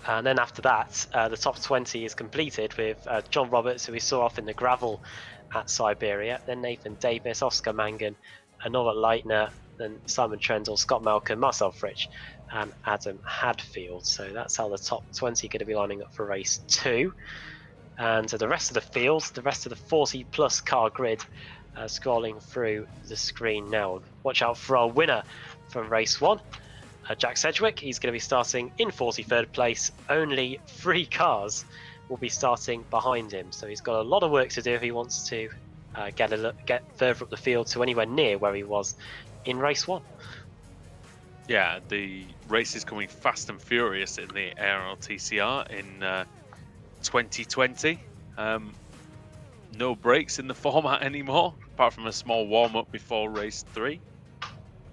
And then after that, the top 20 is completed with John Roberts, who we saw off in the gravel at Siberia. Then Nathan Davis, Oscar Mangan, Norbert Leitner, then Simon Trendle, Scott Malcolm, Marcel Fritsch, and Adam Hadfield. So that's how the top 20 are going to be lining up for race 2. And the rest of the field, the rest of the 40-plus car grid, scrolling through the screen now. Watch out for our winner from race 1, Jack Sedgwick. He's going to be starting in 43rd place. Only 3 cars will be starting behind him, so he's got a lot of work to do if he wants to get further up the field to anywhere near where he was in race 1. Yeah, the race is coming fast and furious in the ARLTCR in 2020. No breaks in the format anymore, apart from a small warm-up before race 3.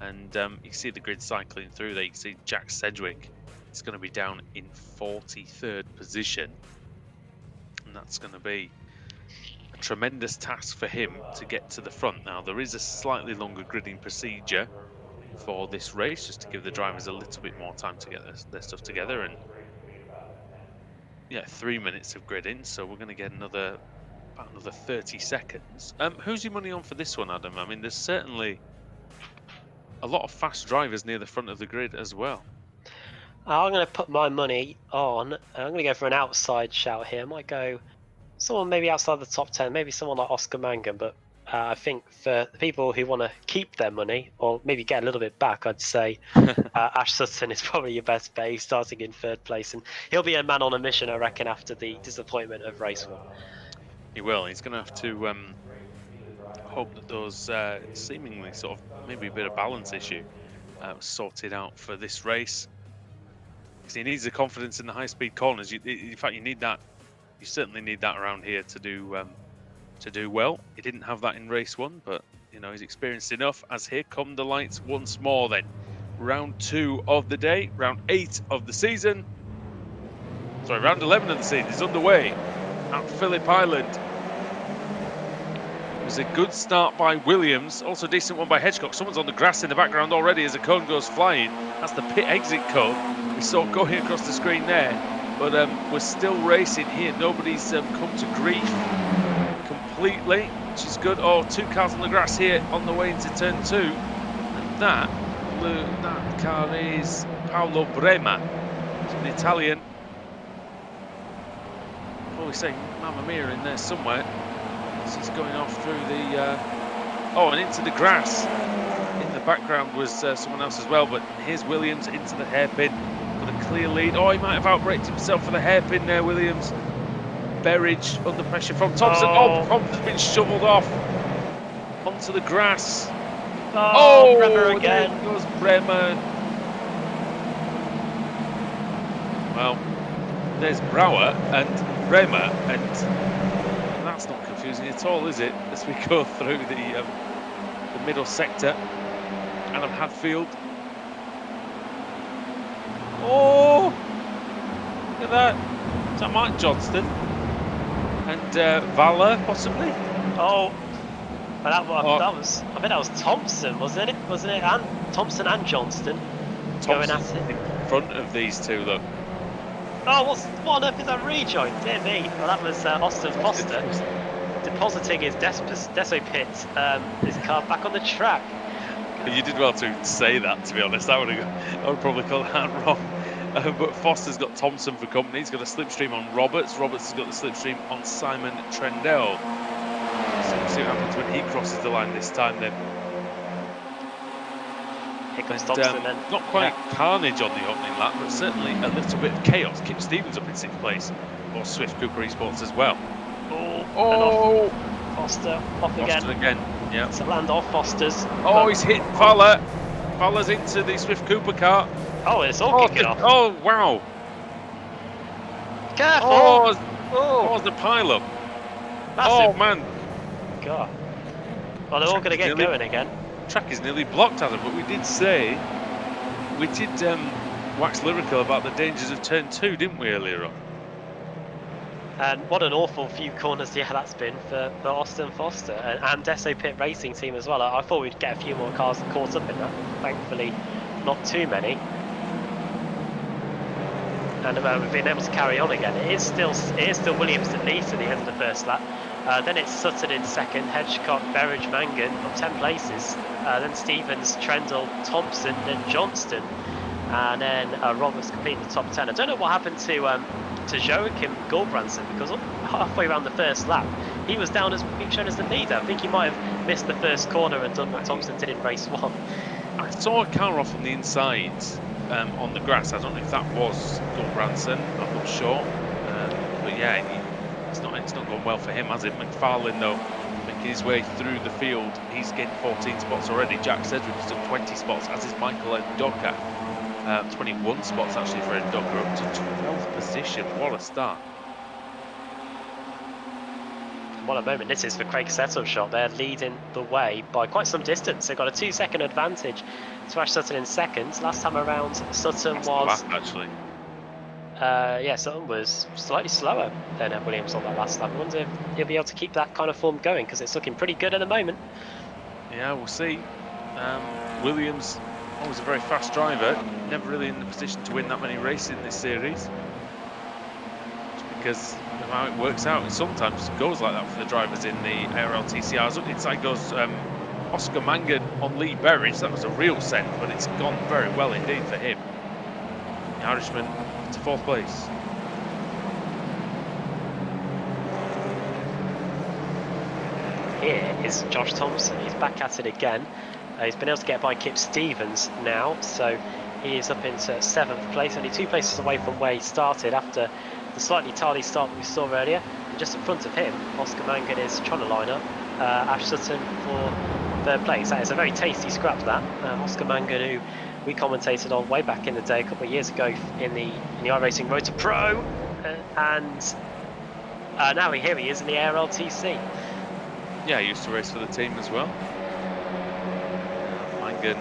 And you can see the grid cycling through there. You can see Jack Sedgwick is going to be down in 43rd position. And that's going to be a tremendous task for him to get to the front. Now, there is a slightly longer gridding procedure for this race, just to give the drivers a little bit more time to get their stuff together. And yeah, 3 minutes of gridding, so we're going to get another 30 seconds. Who's your money on for this one, Adam? I mean, there's certainly a lot of fast drivers near the front of the grid as well. I'm going to put my money on, I'm going to go for an outside shout here. I might go someone maybe outside the top 10, maybe someone like Oscar Mangan, but I think for the people who want to keep their money or maybe get a little bit back, I'd say Ash Sutton is probably your best bet. He's starting in 3rd place, and he'll be a man on a mission, I reckon, after the disappointment of race 1. He will. He's going to have to hope that those seemingly sort of maybe a bit of balance issue sorted out for this race, because he needs the confidence in the high-speed corners. In fact, you need that. You certainly need that around here to do well. He didn't have that in race 1, but you know he's experienced enough. As here come the lights once more. Then, round 2 of the day, round 8 of the season. Sorry, round 11 of the season is underway at Phillip Island. It was a good start by Williams, also a decent one by Hedgecock. Someone's on the grass in the background already as the cone goes flying. That's the pit exit cone we saw going across the screen there. But we're still racing here. Nobody's come to grief completely, which is good. Oh, 2 cars on the grass here on the way into turn 2. And that car is Paolo Brema. It's an Italian. Always saying Mamma Mia in there somewhere. This is going off through the and into the grass. In the background was someone else as well, but here's Williams into the hairpin with a clear lead. Oh, he might have outbraked himself for the hairpin there, Williams. Berridge under pressure from Thompson. Oh, Thompson's been shoveled off onto the grass. Oh, Bremer again. There goes Bremer. Well, there's Brouwer and Bremer, and that's not confusing at all, is it? As we go through the middle sector. Adam Hadfield. Oh, look at that. Is that Mark Johnston? And Valler, possibly? Oh, but that was. I think that was Thompson, wasn't it? Wasn't it? And Thompson and Johnston going at it in front of these two. Look. Oh, what on earth is that rejoin? Dear me. Well, that was Austin Foster depositing his Deso pit, his car back on the track. You did well to say that, to be honest. I would probably call that wrong. But Foster's got Thompson for company. He's got a slipstream on Roberts. Roberts has got the slipstream on Simon Trendell. So we'll see what happens when he crosses the line this time then. Here comes Thompson then. Not quite carnage on the opening lap, but certainly a little bit of chaos. Kip Stevens up in 6th place for Swift Cooper Esports as well. Oh! Foster off again. Foster again, yeah. It's a land off Foster's. Oh, he's hit Valler. Valler's into the Swift Cooper car. Oh, it's all kicking off. Oh, wow. Careful! Oh, the pile-up. Oh, man. God. Well, they're all going to get going again. Track is nearly blocked, Adam, but we did wax lyrical about the dangers of turn 2, didn't we, earlier on? And what an awful few corners, that's been for Austin Foster and Deso Pit Racing Team as well. I thought we'd get a few more cars caught up in that. Thankfully, not too many. And we've been able to carry on again. It is still Williams that leads at the end of the first lap. Then it's Sutton in 2nd, Hedgecock, Berridge, Mangan up 10 places. Then Stevens, Trendall, Thompson, then Johnston, and then Roberts completing the top 10. I don't know what happened to Joachim Gulbrandsen, because halfway around the first lap he was being shown as the leader. I think he might have missed the first corner and done what Thompson did in race 1. I saw a car off on the inside on the grass. I don't know if that was Gulbrandsen, I'm not sure, but yeah, it's not going well for him, has it? McFarlane though, making his way through the field. He's getting 14 spots already. Jack Sedgwick is up 20 spots, as is Michael Ndoka. 21 spots actually for Ndoka, up to 12th position. What a start. What a moment this is for Craig Settleshot. They're leading the way by quite some distance. They've got a 2-second advantage to Ash Sutton in 2nd. Last time around, Sutton was... actually. Sutton was slightly slower than Williams on that last lap. I wonder if he'll be able to keep that kind of form going, because it's looking pretty good at the moment. Yeah, we'll see. Williams, always a very fast driver, never really in the position to win that many races in this series. Just because of how it works out, it sometimes goes like that for the drivers in the ARLTC. Up inside goes Oscar Mangan on Lee Berridge. That was a real send, but it's gone very well indeed for him. The Irishman to 4th place. here is Josh Thompson. He's back at it again. He's been able to get by Kip Stevens now, so he is up into 7th place, only 2 places away from where he started after the slightly tardy start that we saw earlier. And just in front of him, Oscar Mangan is trying to line up Ash Sutton for 3rd place. That is a very tasty scrap, that. Oscar Mangan, who we commentated on way back in the day, a couple of years ago in the iRacing Road to Pro, and now here he is in the ARLTC. Yeah, he used to race for the team as well. Mangan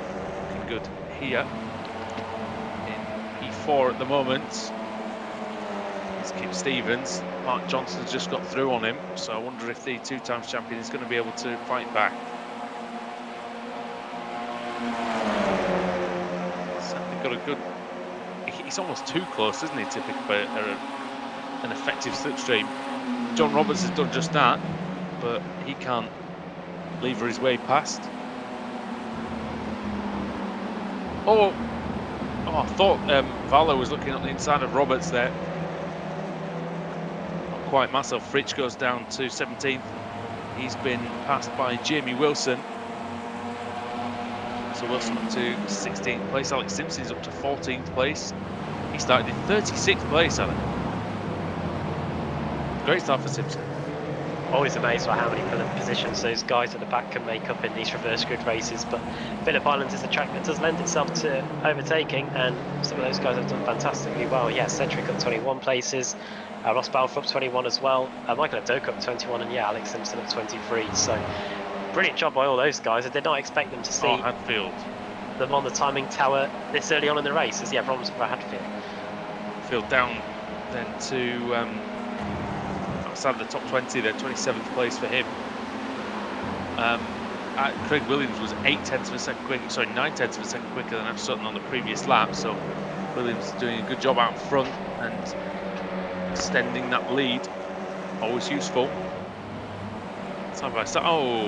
looking good here in P4 at the moment. It's Kip Stevens. Mark Johnson's just got through on him, so I wonder if the 2-time champion is going to be able to fight back. Certainly got a good... He's almost too close, isn't he, typically, for an effective slipstream. John Roberts has done just that, but he can't lever his way past. Oh, I thought Valo was looking at the inside of Roberts there. Not quite. Marcel Fritsch goes down to 17th. He's been passed by Jamie Wilson. So Wilson up to 16th place. Alex Simpson's up to 14th place. He started in 36th place, Alan. Great start for Simpson. Always amazed by how many positions those guys at the back can make up in these reverse grid races, but Phillip Island is a track that does lend itself to overtaking, and some of those guys have done fantastically well. Yeah, Cedric up 21 places, Ross Balfour up 21 as well, Michael Adoka up 21, and yeah, Alex Simpson up 23. So brilliant job by all those guys. I did not expect them to see Hadfield. them on the timing tower this early on in the race, as yeah, problems for Hadfield. Hadfield down then to outside of the top 20, then 27th place for him. Craig Williams was 9/10 of a second quicker than Ash Sutton on the previous lap, so Williams doing a good job out front and extending that lead. Always useful. Side by side. Oh,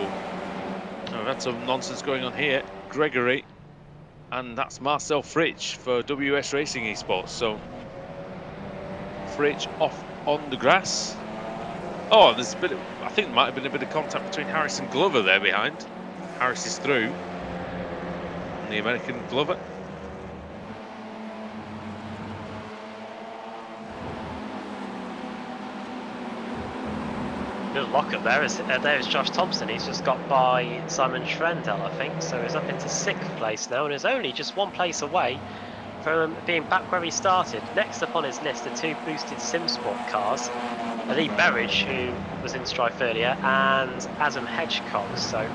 we've had some nonsense going on here. Gregory, and that's Marcel Fritsch for WS Racing Esports. So Fritsch off on the grass. Oh, there's a bit of, I think there might have been a bit of contact between Harris and Glover there behind. Harris is through. And the American Glover. Little lock-up there is Josh Thompson. He's just got by Simon Trendell, I think, so he's up into 6th place now and is only just 1 place away from being back where he started. Next up on his list are 2 boosted SimSport cars, Lee Berridge, who was in strife earlier, and Adam Hedgecock. So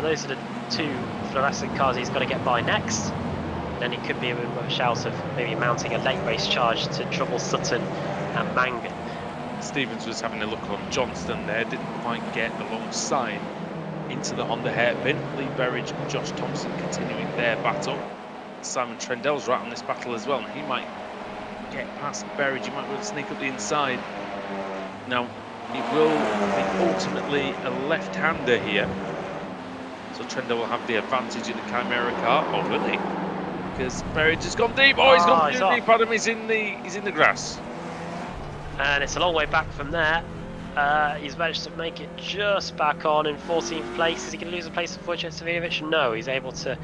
those are the 2 fluorescent cars he's got to get by next. And then he could be a shout of maybe mounting a late race charge to trouble Sutton and Mangan. Stevens was having a look on Johnston there, didn't quite get alongside into the Honda hairpin. Lee Berridge and Josh Thompson continuing their battle. Simon Trendell's right on this battle as well, and he might get past Berridge, he might be able to sneak up the inside. Now, it will be ultimately a left-hander here, so Trendell will have the advantage in the Chimera car. Oh, will he? Because Berridge has gone deep. Oh, he's gone too deep, Adam. He's in the grass. And it's a long way back from there. He's managed to make it just back on in 14th place. Is he going to lose a place to Wojciech Savinovic? No, he's able to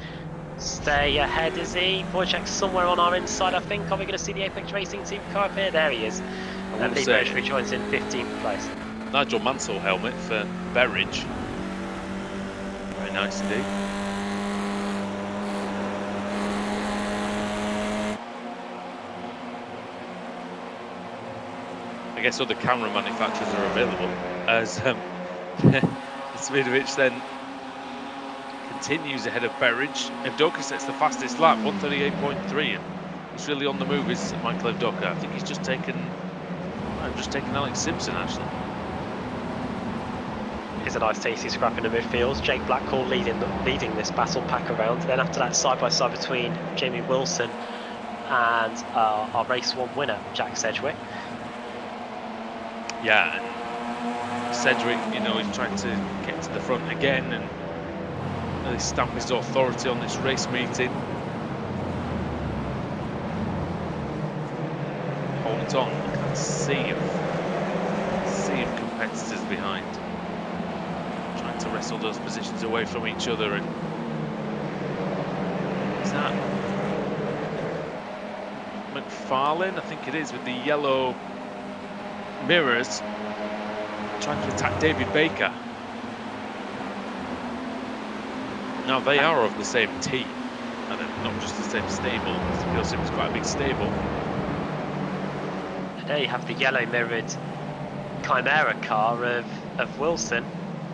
stay ahead, is he? Wojciech's somewhere on our inside, I think. Are we going to see the Apex Racing team car up here? There he is. And Lee Berridge rejoins in 15th place. Nigel Mansell helmet for Berridge. Very nice indeed. I guess other camera manufacturers are available as Savinovic then continues ahead of Berridge. Evdoka sets the fastest lap, 1:38.3, and he's really on the move, is Michael Evdoka. I think he's just taken Alex Simpson, actually. Here's a nice tasty scrap in the midfield. Jake Blackhall leading this battle pack around. Then after that, side by side between Jamie Wilson and our race 1 winner, Jack Sedgwick. Yeah, and Cedric, he's trying to get to the front again and really stamp his authority on this race meeting. Hold on, look at that sea of competitors behind. Trying trying to wrestle those positions away from each other. And is that McFarlane? I think it is, with the yellow mirrors, trying to attack David Baker. Now they are of the same team, and not just the same stable. Because it was quite a big stable. There you have the yellow mirrored Chimera car of Wilson.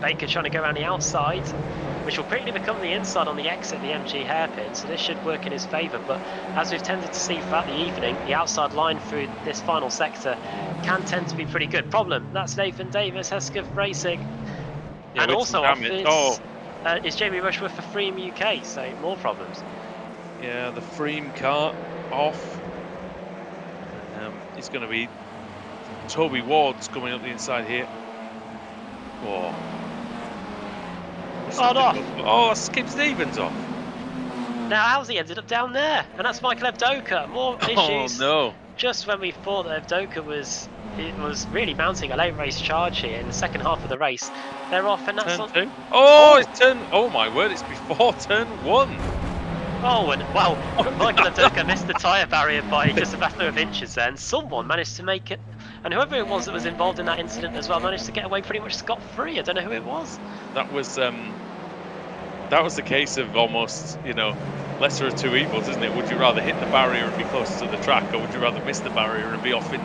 Baker trying to go around the outside, which will quickly become the inside on the exit of the MG hairpin, so this should work in his favour. But as we've tended to see throughout the evening, the outside line through this final sector can tend to be pretty good. Problem, that's Nathan Davis, Hesketh Racing. Yeah, and with also some off damage. is Jamie Rushworth for Freem UK, so more problems. Yeah, the Freem car off. It's going to be Toby Ward's coming up the inside here. Oh. Off. Oh, Skip Stevens off. Now how's he ended up down there? And that's Michael Evdoka. More issues. Oh no. Just when we thought that Evdoka was really mounting a late race charge here in the second half of the race, they're off, and that's Turn on. two. Oh, it's turn. Oh my word! It's before turn one. Oh, and well, Michael Evdoka missed the tyre barrier by just a matter of inches there, and someone managed to make it. And whoever it was that was involved in that incident as well managed to get away pretty much scot-free. I don't know who it was. That was the case of almost, you know, lesser of two evils, isn't it? Would you rather hit the barrier and be closer to the track, or would you rather miss the barrier and be off in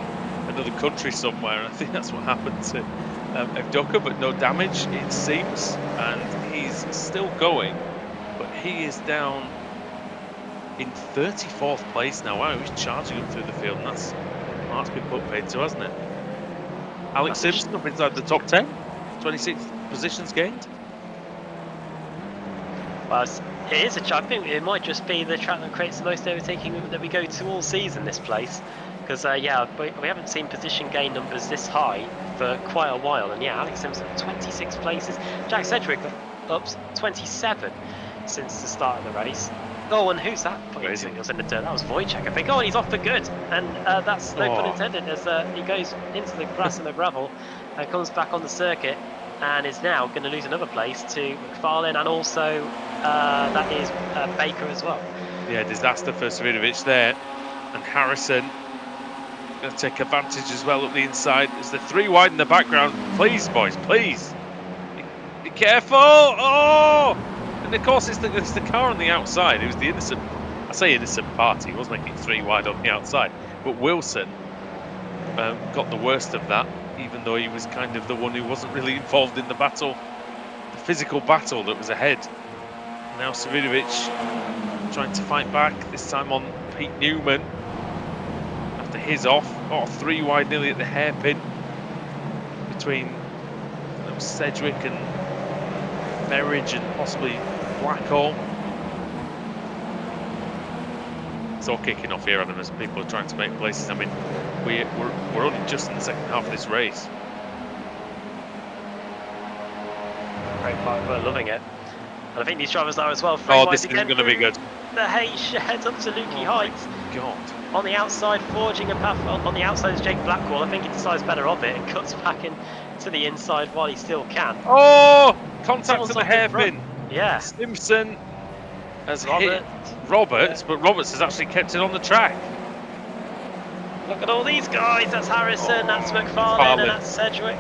another country somewhere? And I think that's what happened to Evdoka, but no damage, it seems, and he's still going, but he is down in 34th place now. Wow, he's charging up through the field, and that's been put paid to, hasn't it? Alex Simpson up inside the top 10, 26 positions gained. Well, it is a track. I think it might just be the track that creates the most overtaking that we go to all season, this place. Because, yeah, we haven't seen position gain numbers this high for quite a while. And, yeah, Alex Simpson, 26 places. Jack Sedgwick up 27 since the start of the race. Oh, and who's that putting signals in the dirt? That was Wojciech, I think. Oh, and he's off for good. And that's no pun intended, as he goes into the grass and the gravel and comes back on the circuit, and is now going to lose another place to McFarlane, and also that is Baker as well. Yeah, disaster for Savidovic there. And Harrison going to take advantage as well up the inside. There's the three wide in the background. Please, boys, please. Be careful. Oh! And of course, it's the car on the outside. It was the innocent, I say innocent party. He was making three wide on the outside. But Wilson got the worst of that, even though he was kind of the one who wasn't really involved in the battle, the physical battle that was ahead. Now Savidovic trying to fight back, this time on Pete Newman. After his off, three wide nearly at the hairpin between Sedgwick and Merridge and possibly Blackhall. It's all kicking off here, Adam, as people are trying to make places. I mean, we're only just in the second half of this race. Great fight, we're loving it. And I think these drivers are as well. This isn't going to be good. The hay shed up to Lukey Heights. God. On the outside, forging a path. On the outside is Jake Blackwell. I think he decides better of it and cuts back in to the inside while he still can. Oh! Contact to the hairpin. Yeah. Simpson has hit Roberts, but Roberts has actually kept it on the track. Look at all these guys. That's Harrison, that's McFarlane, and that's Sedgwick.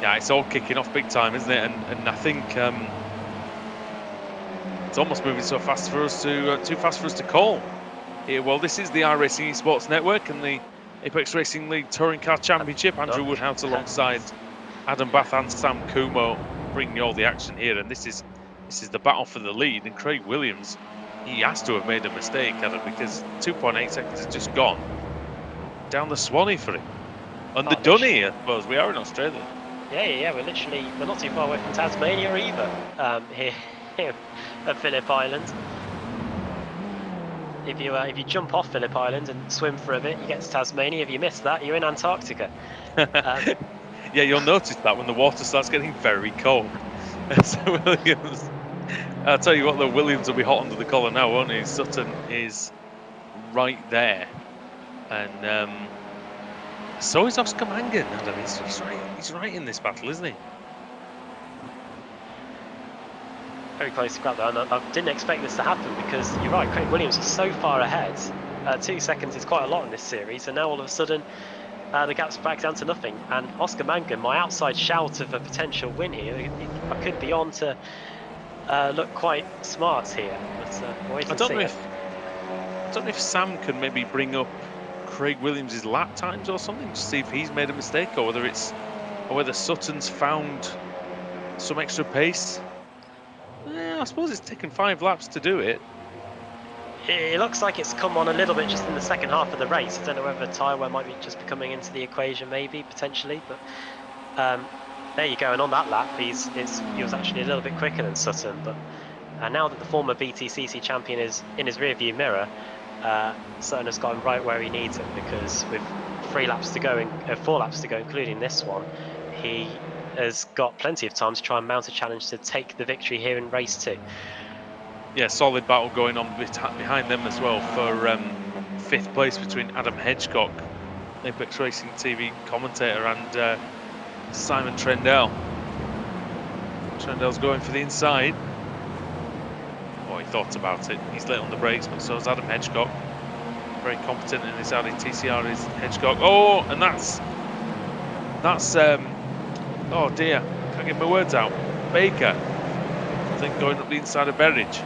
Yeah, it's all kicking off big time, isn't it? And I think it's almost moving so fast for us too fast for us to call. Yeah, well, this is the iRacing Esports Network and the Apex Racing League Touring Car Championship. Andrew Woodhouse alongside Adam Bath and Sam Kumo bringing you all the action here, and this is the battle for the lead. And Craig Williams, he has to have made a mistake, Adam, because 2.8 seconds has just gone down the Swanee for him. Underdone here, I suppose. We are in Australia. Yeah, we're not too far away from Tasmania either. Here at Phillip Island. If you jump off Phillip Island and swim for a bit, you get to Tasmania. If you miss that, you're in Antarctica. Yeah, you'll notice that when the water starts getting very cold. So Williams, I'll tell you what, though, Williams will be hot under the collar now, won't he? Sutton is right there, and so is Oscar Mangan. Adam, he's right in this battle, isn't he? very close to grab there. And I didn't expect this to happen because you're right, Craig Williams was so far ahead. 2 seconds is quite a lot in this series, and now all of a sudden the gap's back down to nothing. And Oscar Mangan, my outside shout of a potential win here, I could be on to look quite smart here, but we'll wait I and don't see. know if Sam can maybe bring up Craig Williams's lap times or something to see if he's made a mistake, or whether Sutton's found some extra pace. I suppose it's taken 5 laps to do it. It looks like it's come on a little bit just in the second half of the race. I don't know whether tyre wear might be just be coming into the equation, maybe potentially, but there you go. And on that lap, he was actually a little bit quicker than Sutton. But now that the former BTCC champion is in his rearview mirror, Sutton has got him right where he needs him, because with 4 laps to go, including this one, he has got plenty of time to try and mount a challenge to take the victory here in race 2. Yeah, solid battle going on behind them as well for 5th place between Adam Hedgecock, Apex Racing TV commentator, and Simon Trendell. Trendell's going for the inside. Oh, he thought about it. He's late on the brakes, but so is Adam Hedgecock. Very competent in this Audi TCR is Hedgecock. Oh, and that's oh dear, can't get my words out. Baker, I think, going up the inside of Berridge.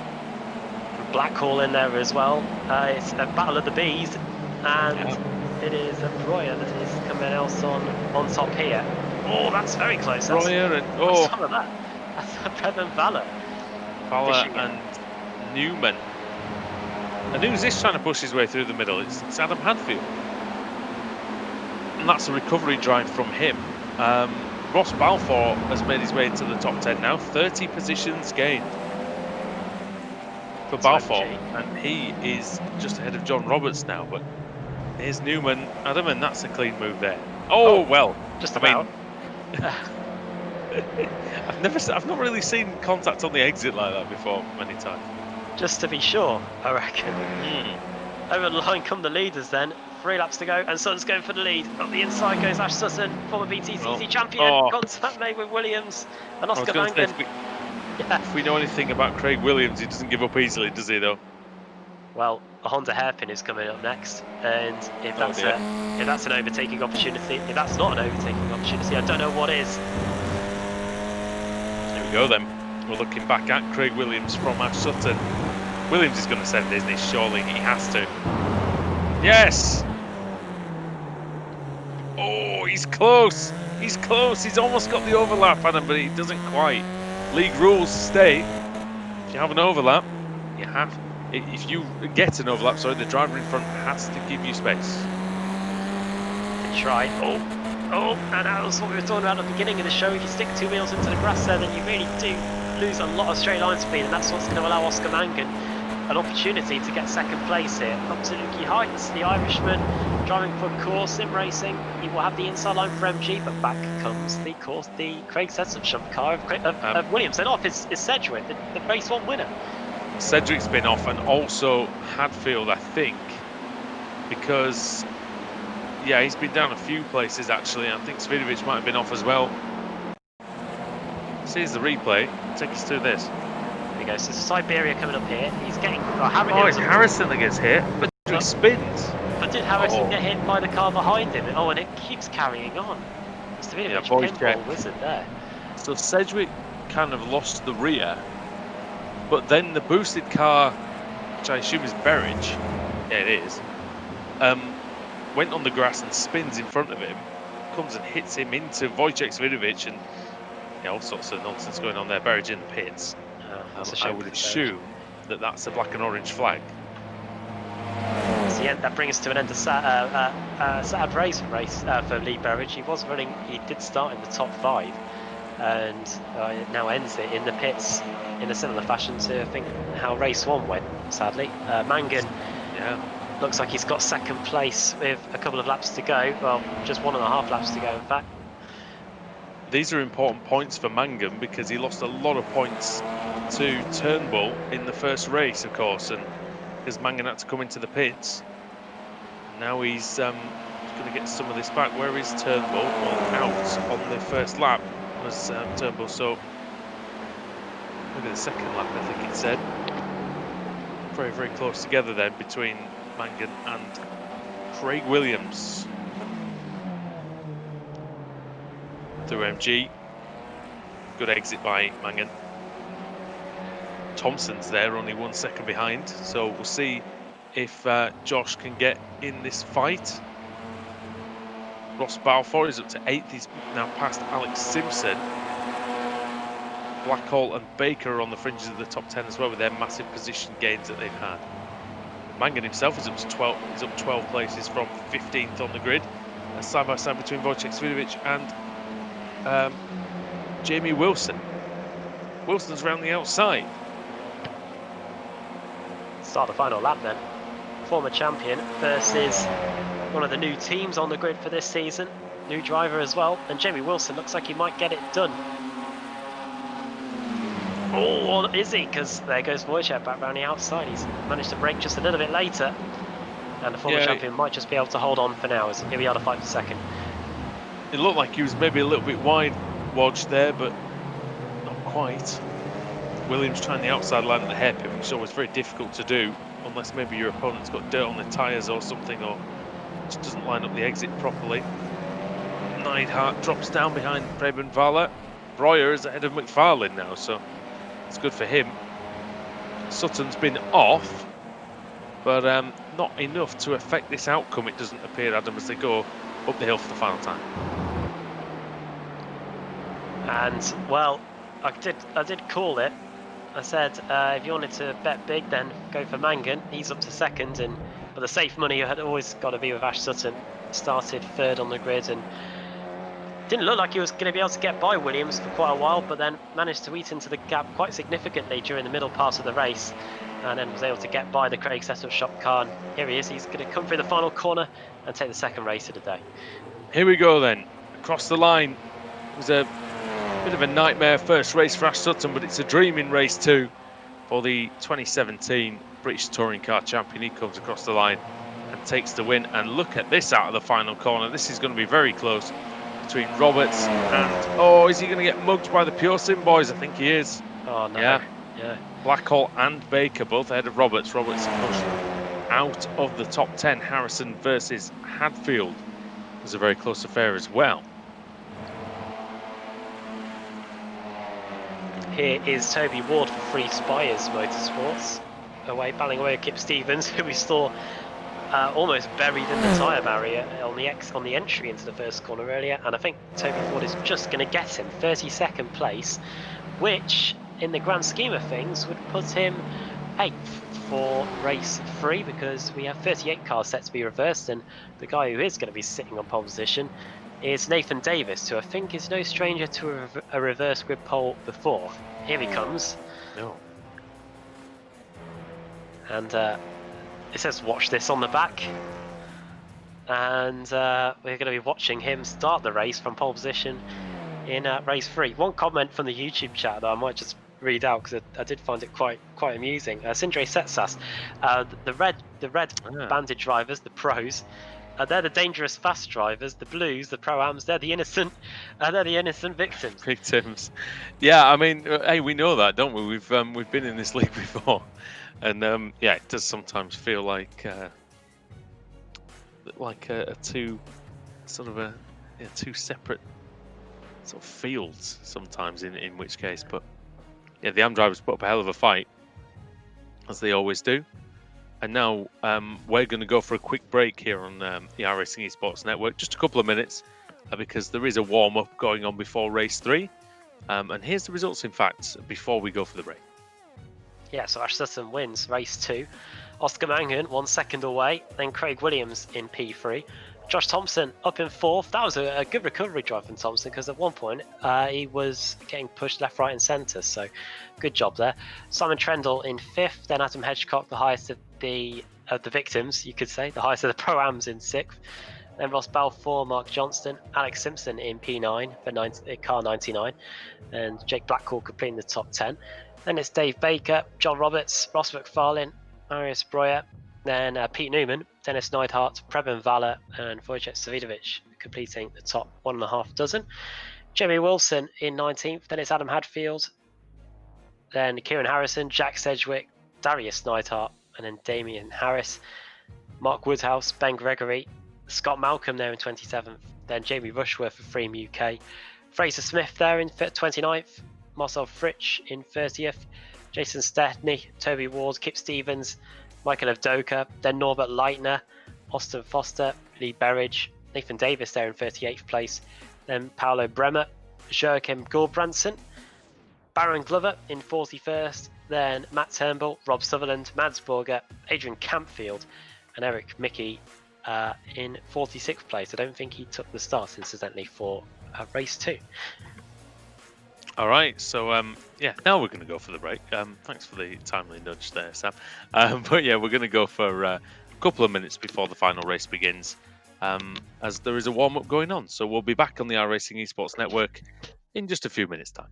Blackhall in there as well. It's a battle of the bees, and it is a Breuer that is coming out on top here. Oh, that's very close. Breuer and some of that. That's Preben Valor and Newman. And who's this trying to push his way through the middle? It's Adam Hadfield, and that's a recovery drive from him. Ross Balfour has made his way into the top 10 now, 30 positions gained for Balfour, and he is just ahead of John Roberts now. But here's Newman, Adam, and that's a clean move there. Oh well, just about. I've not really seen contact on the exit like that before many times. Just to be sure, I reckon. Over the line come the leaders then. 3 laps to go, and Sutton's going for the lead. Up the inside goes Ash Sutton, former BTCC champion. Contact made with Williams and Oscar Mangan. If we know anything about Craig Williams, he doesn't give up easily, does he, though? Well, a Honda hairpin is coming up next, and if that's an overtaking opportunity, if that's not an overtaking opportunity, I don't know what is. Here we go then. We're looking back at Craig Williams from Ash Sutton. Williams is going to send, isn't he? Surely he has to. Yes! Oh, he's close. He's close. He's almost got the overlap, Adam, but he doesn't quite. League rules state if you have an overlap, if you get an overlap, sorry, the driver in front has to give you space. Try. Oh, and that was what we were talking about at the beginning of the show. If you stick 2 wheels into the grass there, then you really do lose a lot of straight line speed, and that's what's going to allow Oscar Mangan an opportunity to get 2nd place here. Up to Lukey Heights, the Irishman driving for Core Sim Racing. He will have the inside line for MG, but back comes the Craig Sedgwick car of Williams. Then off is Sedgwick, the race 1 winner. Sedgwick's been off, and also Hadfield, I think, because he's been down a few places actually. I think Svidovic might have been off as well. Here's the replay. Take us through this. There we go. So Siberia coming up here. He's getting. It's Harrison that gets hit, but he spins. But did Harrison get hit by the car behind him? Oh, and it keeps carrying on. Svidovic pinball wizard there. So Sedgwick kind of lost the rear, but then the boosted car, which I assume is Berridge, it is, went on the grass and spins in front of him, comes and hits him into Wojciech Svidovic, and all sorts of nonsense going on there. Berridge in the pits. I would assume that that's a black and orange flag. So that brings us to an end of sad race for Lee Berridge. He did start in the top 5, and it now ends it in the pits in a similar fashion to, I think, how race 1 went, sadly. Mangan looks like he's got 2nd place with a couple of laps to go. Well, just 1.5 laps to go, in fact. These are important points for Mangan because he lost a lot of points to Turnbull in the first race, of course, and because Mangan had to come into the pits. Now he's going to get some of this back. Where is Turnbull? Well, out on the first lap was Turnbull. So maybe the second lap, I think it said. Very, very close together then between Mangan and Craig Williams. Through MG. Good exit by Mangan. Thompson's there, only 1 second behind. So we'll see if Josh can get in this fight. Ross Balfour is up to 8th. He's now passed Alex Simpson. Blackhall and Baker are on the fringes of the top 10 as well with their massive position gains that they've had. Mangan himself is up to 12. He's up 12 places from 15th on the grid. Side by side between Wojciech Svidovic and Jamie Wilson. Wilson's round the outside. Start the final lap then. Former champion versus one of the new teams on the grid for this season. New driver as well. And Jamie Wilson looks like he might get it done. Oh, or is he? Because there goes Wojciech back round the outside. He's managed to brake just a little bit later. And the former champion might just be able to hold on for now as he'll be able to fight for second. It looked like he was maybe a little bit wide, Wodge there, but not quite. Williams trying the outside line at the hairpin, which is always very difficult to do, unless maybe your opponent's got dirt on the tyres or something, or just doesn't line up the exit properly. Neidhart drops down behind Preben Valle. Breuer is ahead of McFarlane now, so it's good for him. Sutton's been off, but not enough to affect this outcome, it doesn't appear, Adam, as they go up the hill for the final time. And, well, I did call it. I said if you wanted to bet big, then go for Mangan. He's up to second, but the safe money had always got to be with Ash Sutton. Started third on the grid and didn't look like he was going to be able to get by Williams for quite a while, but then managed to eat into the gap quite significantly during the middle part of the race, and then was able to get by the Craig setup shop car. And here he is. He's going to come through the final corner and take the second race of the day. Here we go then. Across the line. It was a bit of a nightmare first race for Ash Sutton, but it's a dream in race 2 for the 2017 British Touring Car Champion. He comes across the line and takes the win. And look at this out of the final corner. This is going to be very close between Roberts and... Oh, is he going to get mugged by the Pure Sim boys? I think he is. Oh, no. Yeah. Yeah. Blackhall and Baker both ahead of Roberts. Roberts pushed out of the top 10. Harrison versus Hadfield was a very close affair as well. Here is Toby Ward for Free Spires Motorsports, battling away with Kip Stevens, who we saw almost buried in the tyre barrier on the entry into the first corner earlier. And I think Toby Ward is just going to get him 32nd place, which in the grand scheme of things would put him 8th for race 3, because we have 38 cars set to be reversed, and the guy who is going to be sitting on pole position is Nathan Davis, who I think is no stranger to a reverse grid pole before. Here he comes. No. And it says watch this on the back. And we're going to be watching him start the race from pole position in race 3. One comment from the YouTube chat that I might just read out, because I did find it quite amusing. Sindre Setsas, the red banded drivers, the pros, they're the dangerous fast drivers. The blues, the pro-ams, they're the innocent victims. Victims. Yeah, I mean, hey, we know that, don't we? We've been in this league before, and yeah, it does sometimes feel like a two separate sort of fields sometimes. In which case, but yeah, the AM drivers put up a hell of a fight, as they always do. And now we're going to go for a quick break here on the iRacing Esports Network, just a couple of minutes, because there is a warm-up going on before race 3. And here's the results, in fact, before we go for the break. Yeah, so Ash Sutton wins race 2. Oscar Mangan 1 second away, then Craig Williams in P3. Josh Thompson up in 4th. That was a good recovery drive from Thompson, because at one point he was getting pushed left, right and centre, so good job there. Simon Trendle in 5th, then Adam Hedgecock, the highest of the victims, you could say, the highest of the Pro-Ams, in 6th. Then Ross Balfour, Mark Johnston, Alex Simpson in P9 for car 99, and Jake Blackhall completing the top 10. Then it's Dave Baker, John Roberts, Ross McFarlane, Marius Breuer, then Pete Newman, Dennis Neidhart, Preben Valle and Wojciech Svidovic completing the top 1.5 dozen. Jamie Wilson in 19th, then it's Adam Hadfield, then Kieran Harrison, Jack Sedgwick, Darius Neidhart, and then Damien Harris, Mark Woodhouse, Ben Gregory, Scott Malcolm there in 27th, then Jamie Rushworth of Freem UK, Fraser Smith there in 29th, Marcel Fritsch in 30th, Jason Stepney, Toby Ward, Kip Stevens, Michael Avdoka, then Norbert Leitner, Austin Foster, Lee Berridge, Nathan Davis there in 38th place, then Paolo Bremer, Joachim Gulbrandsen, Baron Glover in 41st, then Matt Turnbull, Rob Sutherland, Mads Borger, Adrian Campfield, and Eric Mickey in 46th place. I don't think he took the start, incidentally, for race 2. All right, so now we're going to go for the break. Thanks for the timely nudge there, Sam. But yeah, we're going to go for a couple of minutes before the final race begins, as there is a warm-up going on. So we'll be back on the iRacing Esports Network in just a few minutes' time.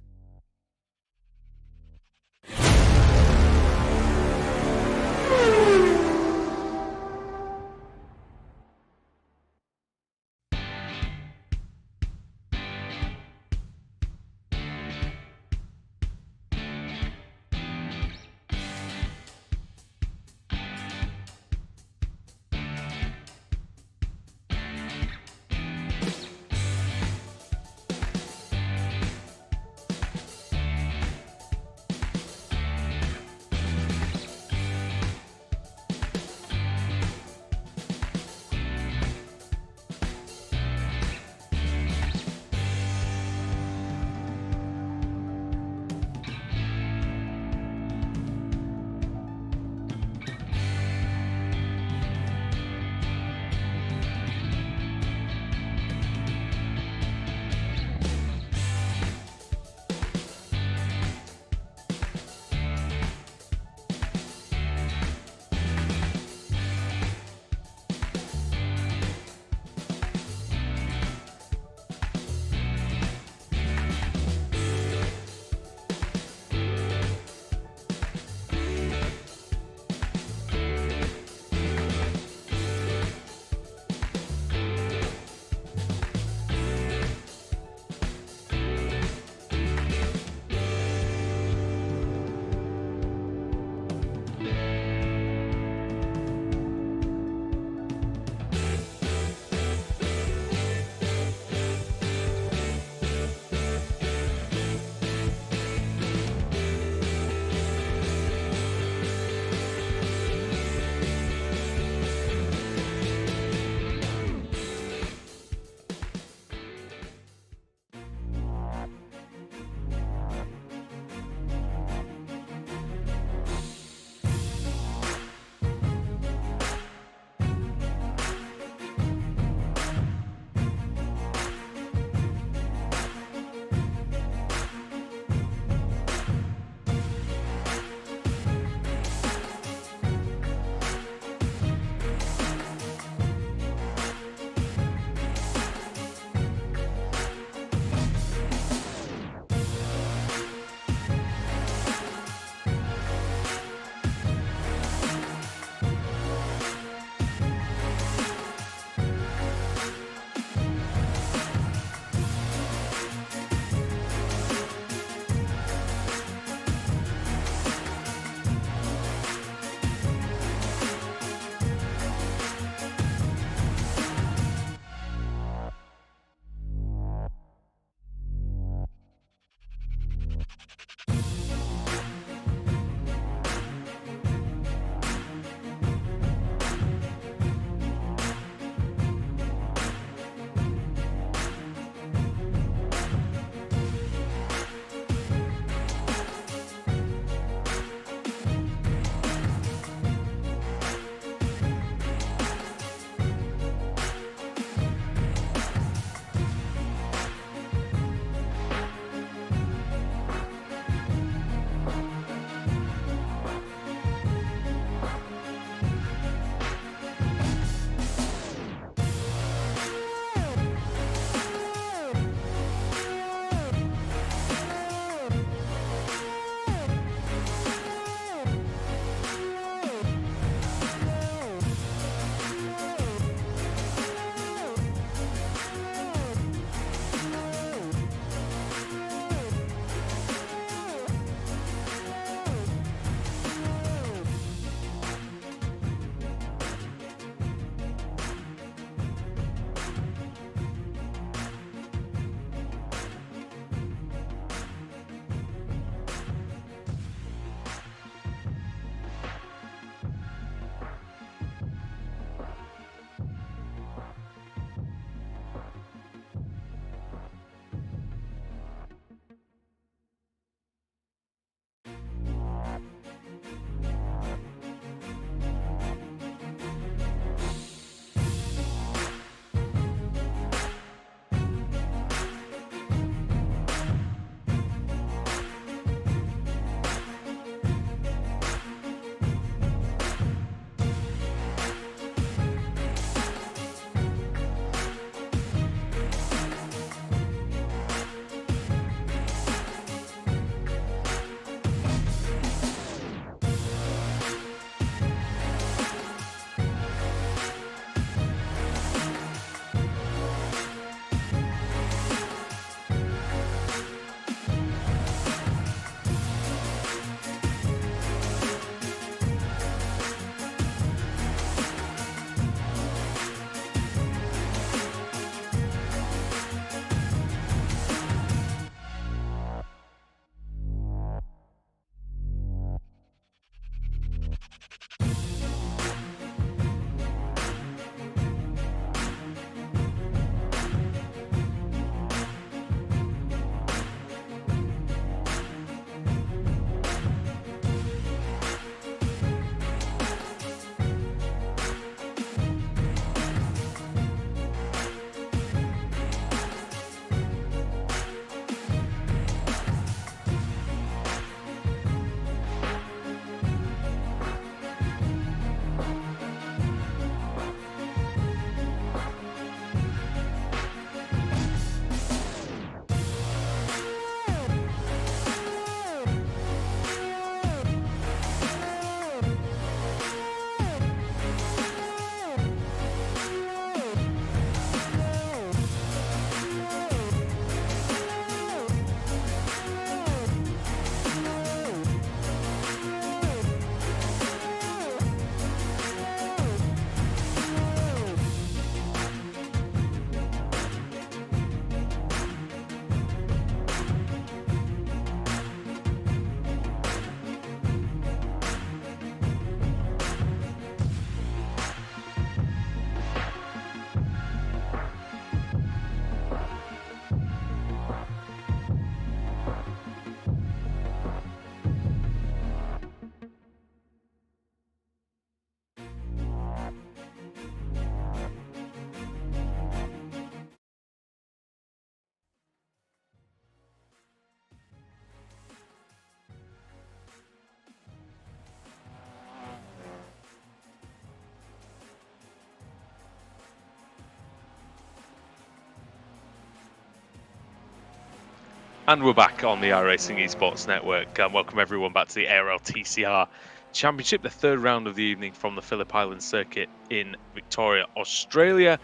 And we're back on the iRacing Esports Network. Welcome everyone back to the ARLTC Championship, the third round of the evening from the Phillip Island circuit in Victoria, Australia.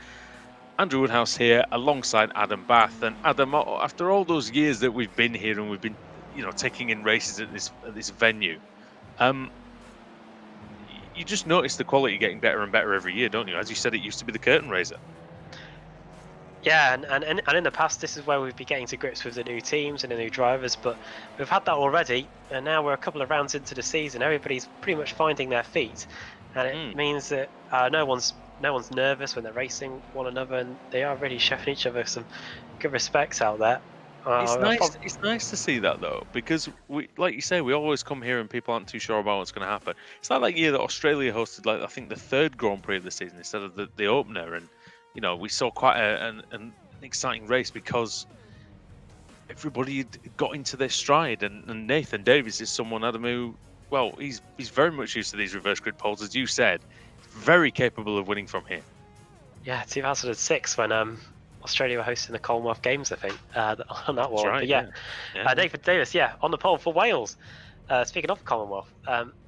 Andrew Woodhouse here alongside Adam Bath. And Adam, after all those years that we've been here and we've been, taking in races at this venue, you just notice the quality getting better and better every year, don't you? As you said, it used to be the curtain raiser. Yeah, and in the past, this is where we've been getting to grips with the new teams and the new drivers, but we've had that already, and now we're a couple of rounds into the season. Everybody's pretty much finding their feet, and it means that no one's nervous when they're racing one another, and they are really showing each other some good respects out there. It's nice. It's nice to see that though, because we, like you say, we always come here and people aren't too sure about what's going to happen. It's not like year that Australia hosted, like I think the third Grand Prix of the season instead of the opener, and we saw quite an exciting race because everybody got into their stride. And Nathan Davies is someone, Adam, who, well, he's very much used to these reverse grid poles, as you said, very capable of winning from here. Yeah, 2006 when Australia were hosting the Commonwealth Games, I think, on that one. Right, but yeah. Nathan Davis, on the pole for Wales. Speaking of Commonwealth,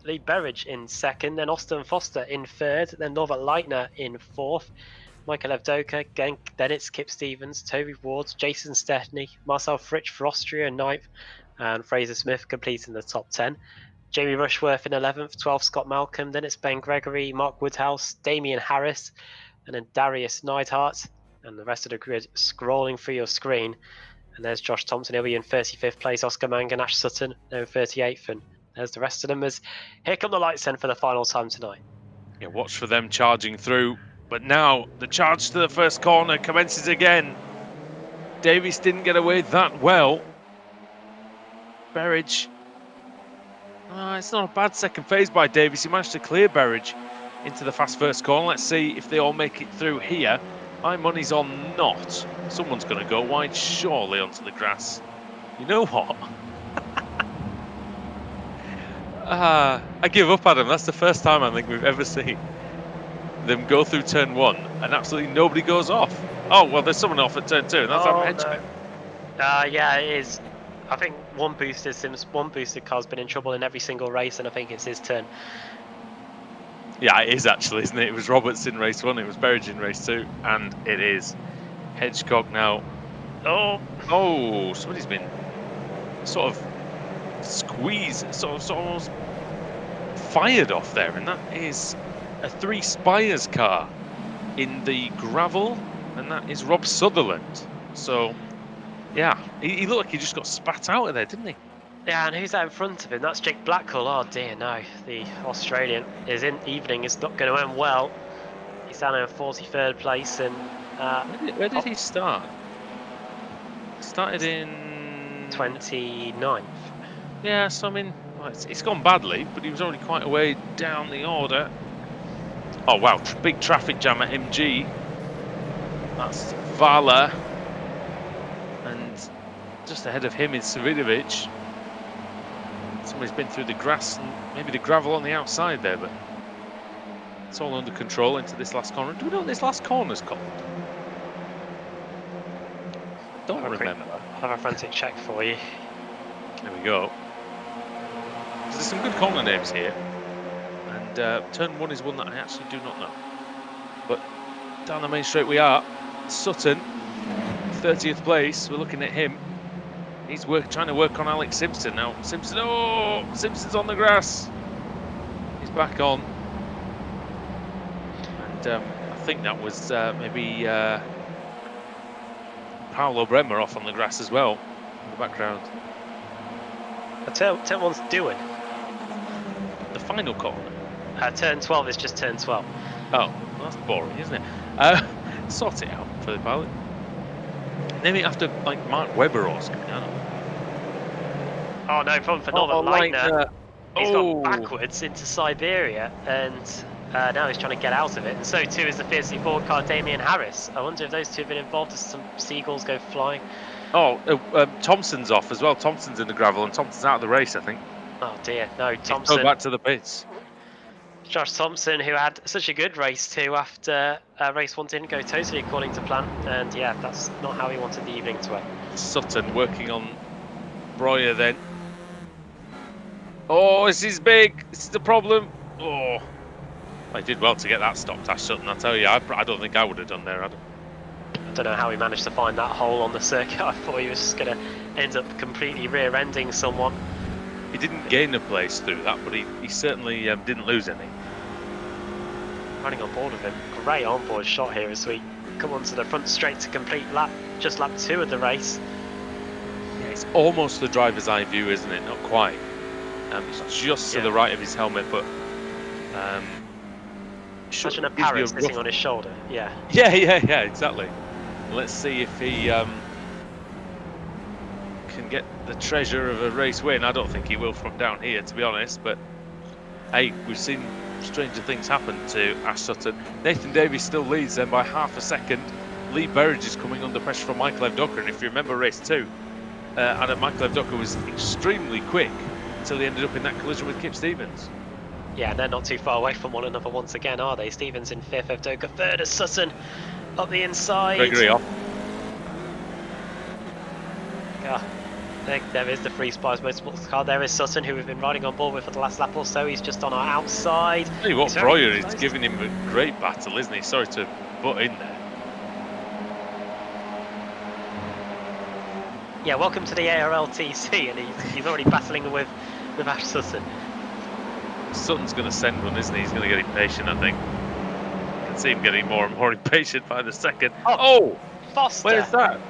Lee Berridge in second, then Austin Foster in third, then Norbert Leitner in fourth, Michael Evdoka, Genk, then it's Kip Stevens, Toby Ward, Jason Stepney, Marcel Fritsch for Austria in ninth, and Fraser Smith completing the top 10. Jamie Rushworth in 11th, 12th Scott Malcolm, then it's Ben Gregory, Mark Woodhouse, Damian Harris, and then Darius Neidhart, and the rest of the grid scrolling through your screen. And there's Josh Thompson, he'll be in 35th place, Oscar Mangan, Ash Sutton, in 38th, and there's the rest of them as here come the lights then for the final time tonight. Yeah, watch for them charging through. But now the charge to the first corner commences again. Davies didn't get away that well. Berridge. It's not a bad second phase by Davies. He managed to clear Berridge into the fast first corner. Let's see if they all make it through here. My money's on not. Someone's going to go wide, surely, onto the grass. You know what? I give up, Adam. That's the first time I think we've ever seen them go through turn one and absolutely nobody goes off. Oh, well, there's someone off at turn two, and that's Adam Hedge. No. Yeah, it is. I think one boosted car's been in trouble in every single race, and I think it's his turn. Yeah, it is actually, isn't it? It was Roberts in race one, it was Berridge in race two, and it is Hedgecock now. Oh, somebody's been sort of squeezed, sort of almost fired off there, and that is a 3 Spires car in the gravel, and that is Rob Sutherland. So, yeah, he looked like he just got spat out of there, didn't he? Yeah, and who's that in front of him? That's Jake Blackwell. Oh dear, no. The Australian is in evening. It's not going to end well. He's down in 43rd place. And where did he start? Started in 29th. Yeah, so I mean, it's gone badly, but he was already quite a way down the order. Oh wow, big traffic jam at MG. That's Vala, and just ahead of him is Savidovic. Somebody's been through the grass and maybe the gravel on the outside there, but it's all under control into this last corner. Do we know what this last corner's called? Don't remember. I'll have a frantic check for you. There we go. There's some good corner names here, and turn one is one that I actually do not know. But down the main straight we are. Sutton, 30th place. We're looking at him. He's trying to work on Alex Simpson now. Simpson's on the grass. He's back on. And I think that was maybe Paolo Bremer off on the grass as well in the background. Turn one's doing. The final corner. Turn 12 is just turn 12. Oh, well, that's boring, isn't it? Sort it out for the pilot. Name it after like Mark Webber or something. I don't know. Oh no, problem for Norbert Leitner. He's gone backwards into Siberia, and now he's trying to get out of it. And so too is the fiercely forward car Damian Harris. I wonder if those two have been involved as some seagulls go flying. Oh, Thompson's off as well. Thompson's in the gravel, and Thompson's out of the race, I think. Oh dear, no, Thompson. Go back to the pits. Josh Thompson, who had such a good race too after race one didn't go totally according to plan, and yeah, that's not how he wanted the evening to end. Sutton working on Breuer then. Oh, this is big. This is the problem. Oh, I did well to get that stopped, Ash Sutton. I tell you, I don't think I would have done there, Adam. I don't know how he managed to find that hole on the circuit. I thought he was just going to end up completely rear-ending someone. He didn't gain a place through that, but he certainly didn't lose any. Running on board with him. Great onboard shot here as we come onto the front straight to complete lap 2 of the race. Yeah, it's almost the driver's eye view, isn't it? Not quite. It's just to the right of his helmet, but imagine a parrot sitting on his shoulder. Yeah. Yeah, exactly. Let's see if he can get the treasure of a race win. I don't think he will from down here, to be honest, but hey, we've seen stranger things happen to Ash Sutton. Nathan Davies still leads then by half a second. Lee Burridge is coming under pressure from Michael Evdoka, and if you remember race 2, Michael Evdoka was extremely quick until he ended up in that collision with Kip Stevens. Yeah, they're not too far away from one another once again, are they? Stevens in 5th, Evdoka 3rd as Sutton up the inside. Gregory off. There is the Free Spies Motorsports car. There is Sutton, who we've been riding on board with for the last lap or so. He's just on our outside. Tell you what, Breuer is giving him a great battle, isn't he? Sorry to butt in there. Yeah, welcome to the ARLTC, and he's already battling with Ash Sutton. Sutton's going to send one, isn't he? He's going to get impatient, I think. I can see him getting more and more impatient by the second. Oh! Foster! Where's that?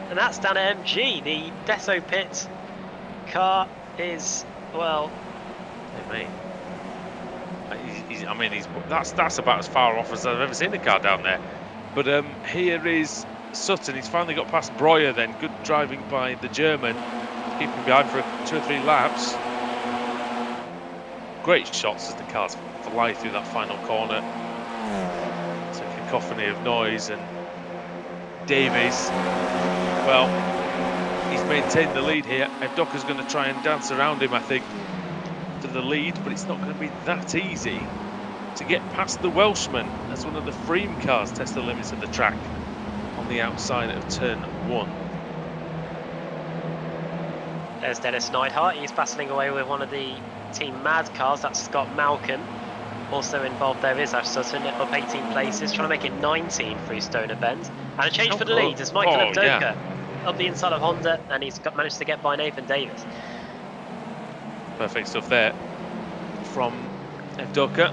And that's down at MG. The Deso Pit car is, well... Hey, mate. That's about as far off as I've ever seen the car down there. But here is Sutton. He's finally got past Breuer then. Good driving by the German. Keeping behind for 2 or 3 laps. Great shots as the cars fly through that final corner. It's a cacophony of noise, and Davies, well, he's maintained the lead here. Evdoka's going to try and dance around him, I think, to the lead, but it's not going to be that easy to get past the Welshman as one of the Freem cars test the limits of the track on the outside of turn 1. There's Dennis Neidhart. He's battling away with one of the Team Mad cars. That's Scott Malcolm. Also involved there is Ash Sutton, up 18 places, trying to make it 19 through Stoner Bend. And a change for the lead as Michael Evdoka up the inside of Honda, and he's managed to get by Nathan Davis. Perfect stuff there from Evdoka.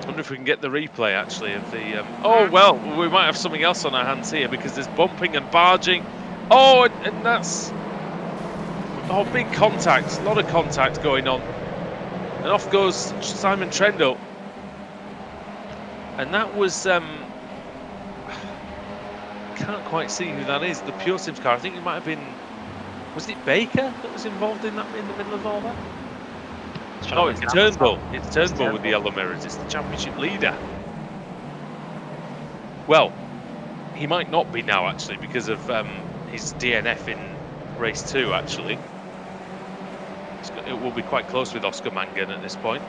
I wonder if we can get the replay actually of the. Oh well, we might have something else on our hands here because there's bumping and barging. Oh, and that's big contact, a lot of contact going on, and off goes Simon Trendle, and that was can't quite see who that is. The Pure Sims car. I think it might have been. Was it Baker that was involved in that in the middle of all that? Oh, it's Turnbull. It's Turnbull with the yellow mirrors. It's the championship leader. Well, he might not be now actually because of his DNF in race 2. Actually, it will be quite close with Oscar Mangan at this point.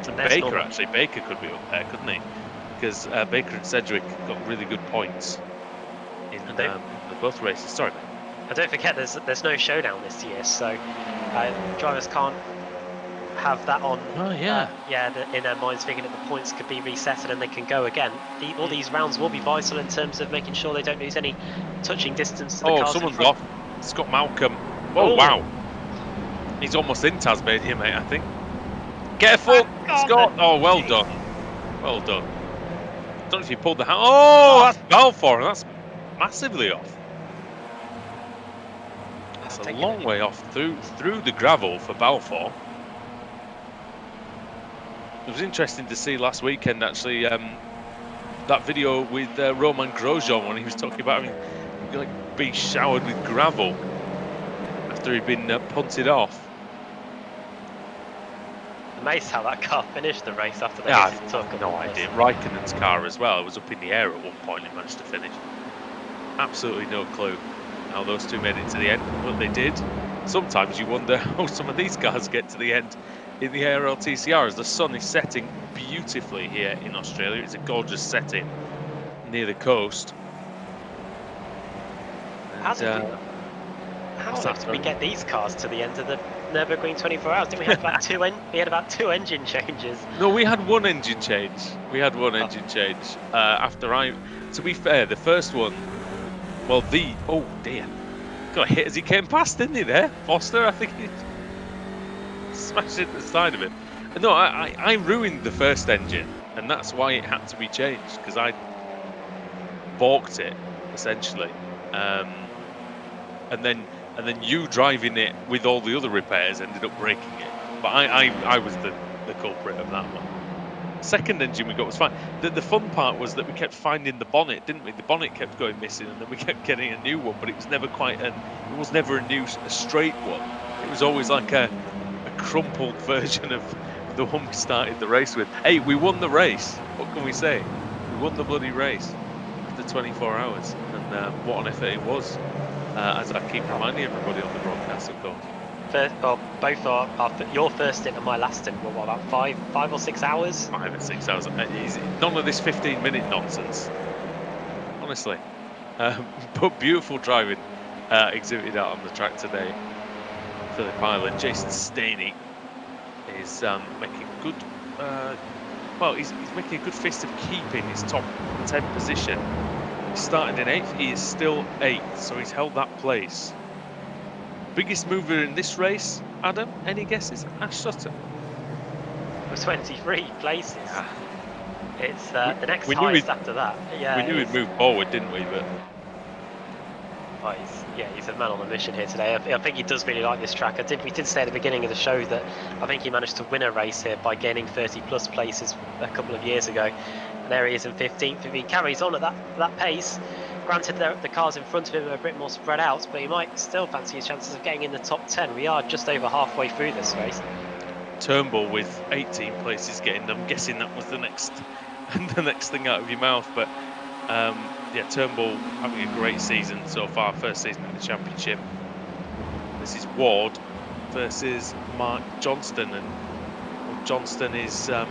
And Baker actually, Baker could be up there, couldn't he? Because Baker and Sedgwick got really good points in both races. Sorry, mate. And don't forget, there's no showdown this year, so drivers can't have that on. Oh yeah. In their minds, thinking that the points could be reset and then they can go again. All these rounds will be vital in terms of making sure they don't lose any touching distance to the cars. Someone's off. Scott Malcolm. Oh wow. He's almost in Tasmania, mate. I think. Careful, Scott. Oh, well done. Well done. I don't know if you pulled the hand. Oh, that's Balfour. That's massively off. That's a long way off through the gravel for Balfour. It was interesting to see last weekend actually that video with Roman Grosjean when he was talking about having being showered with gravel after he'd been punted off. Amazed how that car finished the race after that. Yeah, I've no idea. Raikkonen's car as well. It was up in the air at one point. He managed to finish. Absolutely no clue how those two made it to the end, but they did. Sometimes you wonder how some of these cars get to the end in the ARLTCR as the sun is setting beautifully here in Australia. It's a gorgeous setting near the coast. How And did we? How what's on that? earth did we Sorry. get these cars to the end of the Nürburgring 24 hours? Didn't we have about we had about 2 engine changes. No, we had one engine change. We had one Oh. engine change. After to be fair, the first one, well, oh dear, got hit as he came past, didn't he? There, Foster, I think he smashed into the side of him. No, I ruined the first engine, and that's why it had to be changed because I balked it essentially. And then you driving it with all the other repairs ended up breaking it. But I was the culprit of that one. Second engine we got was fine. The fun part was that we kept finding the bonnet, didn't we? The bonnet kept going missing, and then we kept getting a new one. But it was never quite it was never a straight one. It was always like a crumpled version of the one we started the race with. Hey, we won the race. What can we say? We won the bloody race after 24 hours, and what an effort it was. As I keep reminding everybody on the broadcast, of course. Both are your first stint and my last stint were what, about 5 or 6 hours? 5 or 6 hours. None of this 15-minute nonsense. Honestly. But beautiful driving exhibited out on the track today. Phillip Island. Jason Staney is making good. Well, he's making a good fist of keeping his top 10 position. He started in 8th. He is still 8th, so he's held that place. Biggest mover in this race, Adam? Any guesses? Ash Sutton. It was 23 places. Yeah. It's the next highest after that. Yeah, we knew he'd move forward, didn't we? But oh, he's a man on a mission here today. I think he does really like this track. We did say at the beginning of the show that I think he managed to win a race here by gaining 30 plus places a couple of years ago. And there he is in 15th. If he carries on at that pace, granted the cars in front of him are a bit more spread out, but he might still fancy his chances of getting in the top 10. We are just over halfway through this race. Turnbull with 18 places getting. I'm guessing that was the next thing out of your mouth, but yeah, Turnbull having a great season so far, first season in the championship. This is Ward versus Mark Johnston, and Johnston is a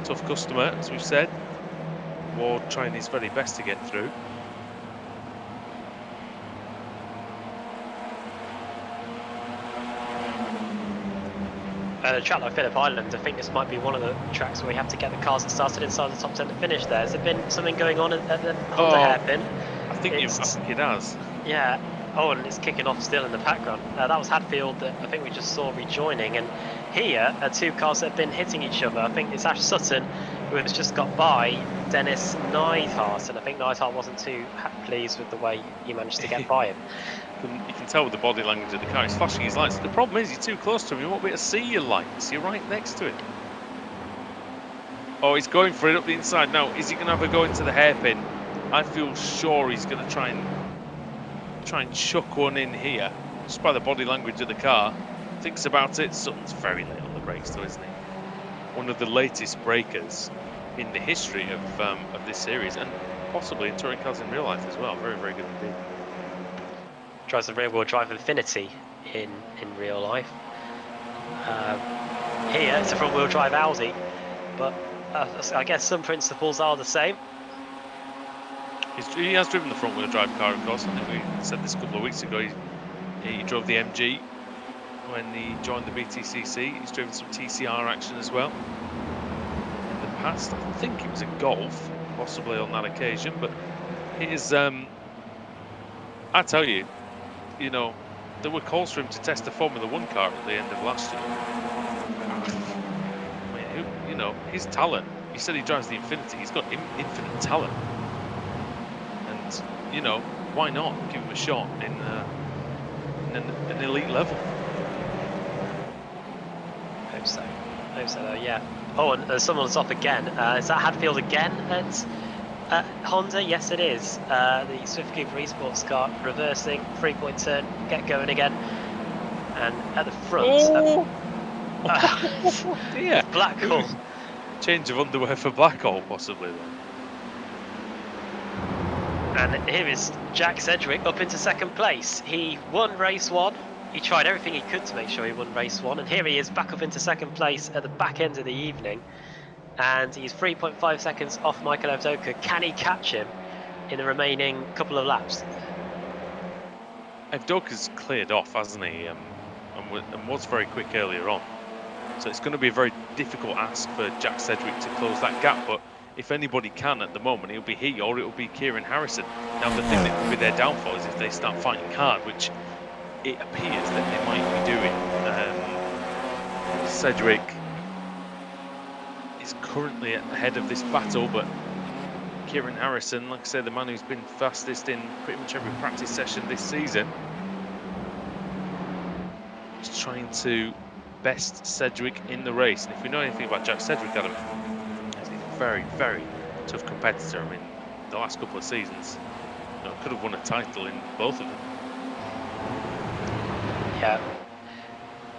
tough customer, as we've said. Ward trying his very best to get through. A track like Phillip Island, I think this might be one of the tracks where we have to get the cars that started inside the top 10 to finish there. Has there been something going on at the Honda hairpin? I think it has. Yeah. Oh, and it's kicking off still in the background. That was Hadfield that I think we just saw rejoining. And here are two cars that have been hitting each other. I think it's Ash Sutton who has just got by Dennis Neidhart. And I think Neidhart wasn't too pleased with the way he managed to get by him. You can tell with the body language of the car, he's flashing his lights. The problem is you're too close to him, you won't be able to see your lights. You're right next to him. Oh, he's going for it up the inside now. Is he going to have a go into the hairpin? I feel sure he's going to try and chuck one in here, just by the body language of the car. Thinks about it. Sutton's very late on the brakes, though, isn't he? One of the latest breakers in the history of this series, and possibly in touring cars in real life as well. Very, very good indeed. Drives the rear-wheel drive Infinity in real life. Here it's a front-wheel drive Audi, but I guess some principles are the same. He has driven the front-wheel drive car, of course. I think we said this a couple of weeks ago. He drove the MG when he joined the BTCC. He's driven some TCR action as well in the past. I think it was a Golf, possibly on that occasion. But it is, I tell you, you know, there were calls for him to test the Formula One car at the end of last year. I mean, you know, his talent. He said he drives the Infinity. He's got infinite talent. And, you know, why not give him a shot in an elite level? Hope so though, yeah. Oh, and someone's off again. Is that Hadfield again at Honda? Yes, it is. The Swift Cooper Esports car reversing, 3-point turn, get going again. And at the front, dear. Blackhall. Change of underwear for Blackhall, possibly then. And here is Jack Sedgwick up into second place. He won race 1. He tried everything he could to make sure he won race 1. And here he is back up into second place at the back end of the evening. And he's 3.5 seconds off Michael Evdoka. Can he catch him in the remaining couple of laps? Evdoka's cleared off, hasn't he? And was very quick earlier on. So it's going to be a very difficult ask for Jack Sedgwick to close that gap. But if anybody can at the moment, it'll be he or it'll be Kieran Harrison. Now, the thing that could be their downfall is if they start fighting hard, which it appears that they might be doing. Sedgwick is currently at the head of this battle, but Kieran Harrison, like I said, the man who's been fastest in pretty much every practice session this season, is trying to best Sedgwick in the race. And if we know anything about Jack Sedgwick, Adam, he's a very, very tough competitor. I mean, the last couple of seasons, could have won a title in both of them. Yeah,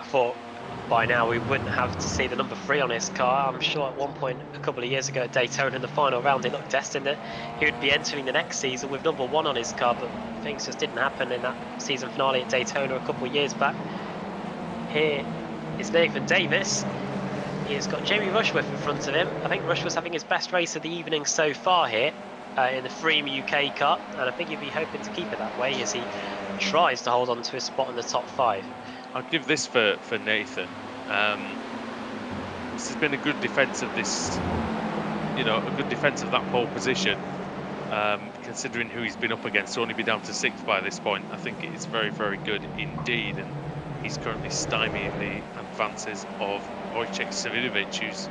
I thought by now we wouldn't have to see the number 3 on his car. I'm sure at one point a couple of years ago at Daytona in the final round it looked destined that he would be entering the next season with number 1 on his car, but things just didn't happen in that season finale at Daytona a couple of years back. Here is Nathan Davis. He has got Jamie Rushworth in front of him. I think Rushworth's having his best race of the evening so far here in the Freem UK Cup, and I think he'll be hoping to keep it that way as he tries to hold on to his spot in the top 5. I'll give this for Nathan. This has been a good defence of this, a good defence of that pole position. Considering who he's been up against, to only be down to 6th by this point, I think it is very, very good indeed. And he's currently stymieing the advances of Wojciech Savidovic, who's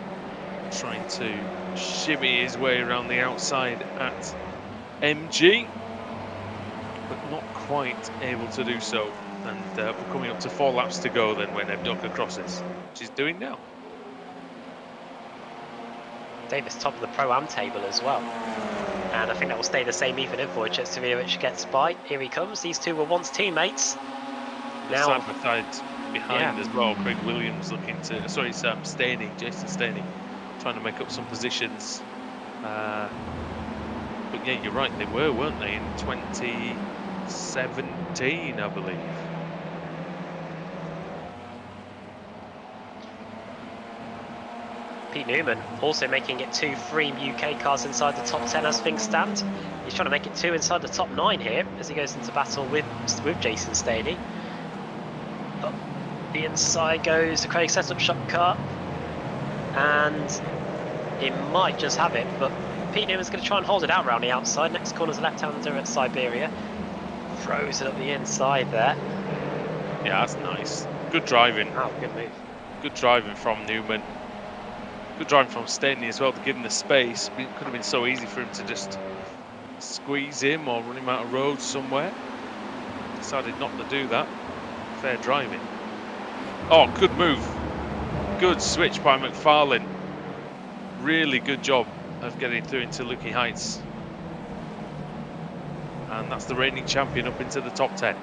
trying to shimmy his way around the outside at MG, but not quite able to do so. And we're coming up to 4 laps to go then when Evdoka crosses, which he's doing now. Davis top of the Pro-Am table as well. And I think that will stay the same even if Wojciech Savidovic gets by. Here he comes. These two were once teammates. Now side by side behind as well. Craig Williams looking to, sorry, it's Jason Staney, trying to make up some positions. But yeah, you're right, they were, weren't they, in 2017, I believe. Pete Newman also making it 2 Freem UK cars inside the top 10 as things stand. He's trying to make it 2 inside the top 9 here as he goes into battle with Jason Staney. Up the inside goes the Craig setup shop car, and he might just have it, but Pete Newman's going to try and hold it out around the outside. Next corner's left-hander at Siberia. Throws it up the inside there. Yeah, that's nice. Good driving. Oh, good move. Good driving from Newman. Good driving from Stanley as well to give him the space. It could have been so easy for him to just squeeze him or run him out of road somewhere. Decided not to do that. Fair driving. Oh, good move. Good switch by McFarlane. Really good job of getting through into Lukey Heights. And that's the reigning champion up into the top 10.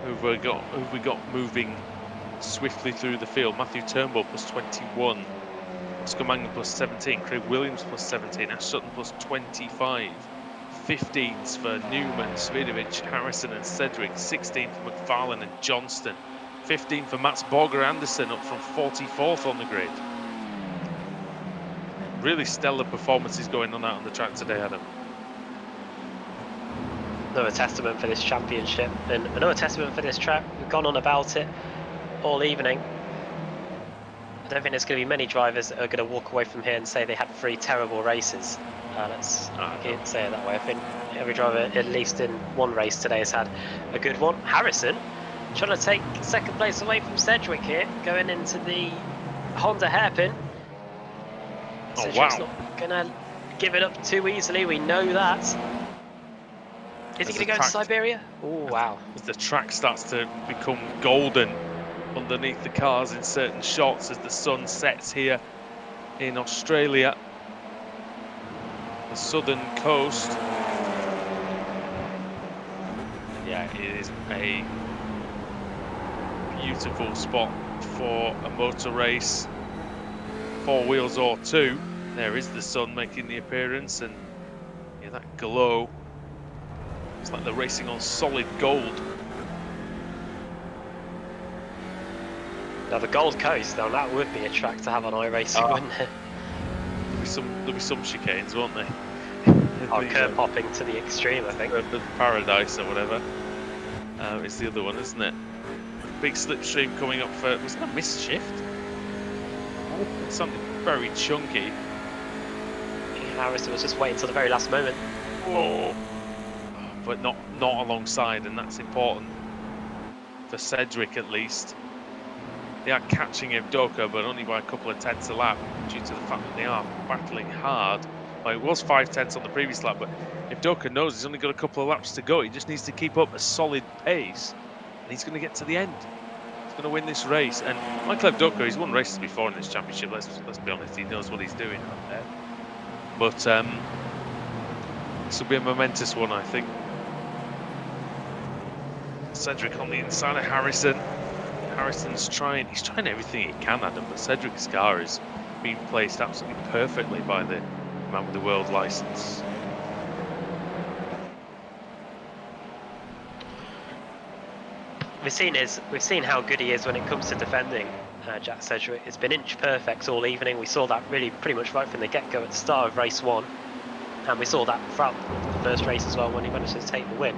Who have we got moving swiftly through the field? Matthew Turnbull plus 21. Oscar Mangan plus 17. Craig Williams plus 17. Ash Sutton plus 25. 15s for Newman, Svidovic, Harrison and Sedgwick. 16 for McFarlane and Johnston. 15 for Mats Borger Anderson, up from 44th on the grid. Really stellar performances going on out on the track today, Adam. Another testament for this championship and another testament for this track. We've gone on about it all evening. I don't think there's going to be many drivers that are going to walk away from here and say they had 3 terrible races. I can't say it that way. I think every driver, at least in one race today, has had a good one. Harrison trying to take 2nd place away from Sedgwick here, going into the Honda hairpin. Oh, Sedgwick's wow. not going to give it up too easily, we know that. Is he going to go to Siberia? Oh, wow. As the track starts to become golden underneath the cars in certain shots as the sun sets here in Australia. The southern coast. Yeah, it is a beautiful spot for a motor race. 4 wheels or 2. There is the sun making the appearance, and yeah, that glow. It's like they're racing on solid gold. Now the Gold Coast, now that would be a track to have on iRacing, wouldn't it? It'd be there'll be some chicanes, won't there? Or curb hopping to the extreme, I think. The Paradise or whatever. It's the other one, isn't it? Big slipstream coming up for. Was that a missed shift? It sounded very chunky. Harrison was just waiting till the very last moment. Oh, but not alongside, and that's important for Cedric at least. They are catching Evdoka, but only by a couple of tenths a lap, due to the fact that they are battling hard. Well, it was 5 tenths on the previous lap, but Evdoka knows he's only got a couple of laps to go. He just needs to keep up a solid pace, and he's going to get to the end. He's going to win this race. And Michael Evdoka, he's won races before in this championship. Let's be honest, he knows what he's doing out there. But this will be a momentous one, I think. Cedric on the inside of Harrison. Harrison's trying everything he can, Adam, but Cedric's car is being placed absolutely perfectly by the man with the world license. We've seen how good he is when it comes to defending. Jack Cedric. It's been inch perfect all evening. We saw that really pretty much right from the get-go at the start of race 1. And we saw that throughout the first race as well when he managed to take the win.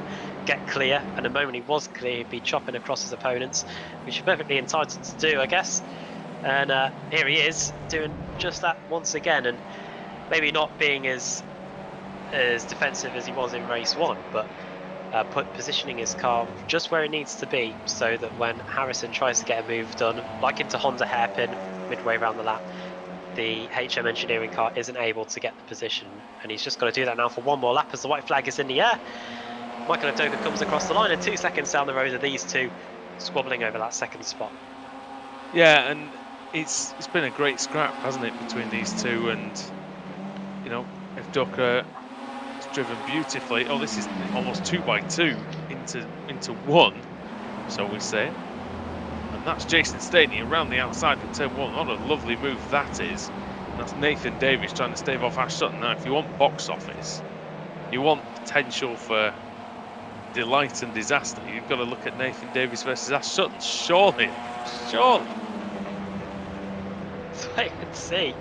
Get clear, and the moment he was clear, he'd be chopping across his opponents, which you're perfectly entitled to do, I guess. And here he is, doing just that once again, and maybe not being as defensive as he was in race 1, but positioning his car just where it needs to be, so that when Harrison tries to get a move done, like into Honda hairpin midway around the lap, the HM engineering car isn't able to get the position, and he's just got to do that now for one more lap as the white flag is in the air. Michael Evdoka comes across the line, and 2 seconds down the road are these two squabbling over that second spot. Yeah, and it's been a great scrap, hasn't it, between these two, and you know, Evdoka has driven beautifully. Oh, this is almost 2x2 into one, so we say. And that's Jason Staney around the outside of turn 1. What a lovely move that is. And that's Nathan Davis trying to stave off Ash Sutton. Now, if you want box office, you want potential for delight and disaster, you've got to look at Nathan Davis versus Ash Sutton. Surely. Let's wait and see.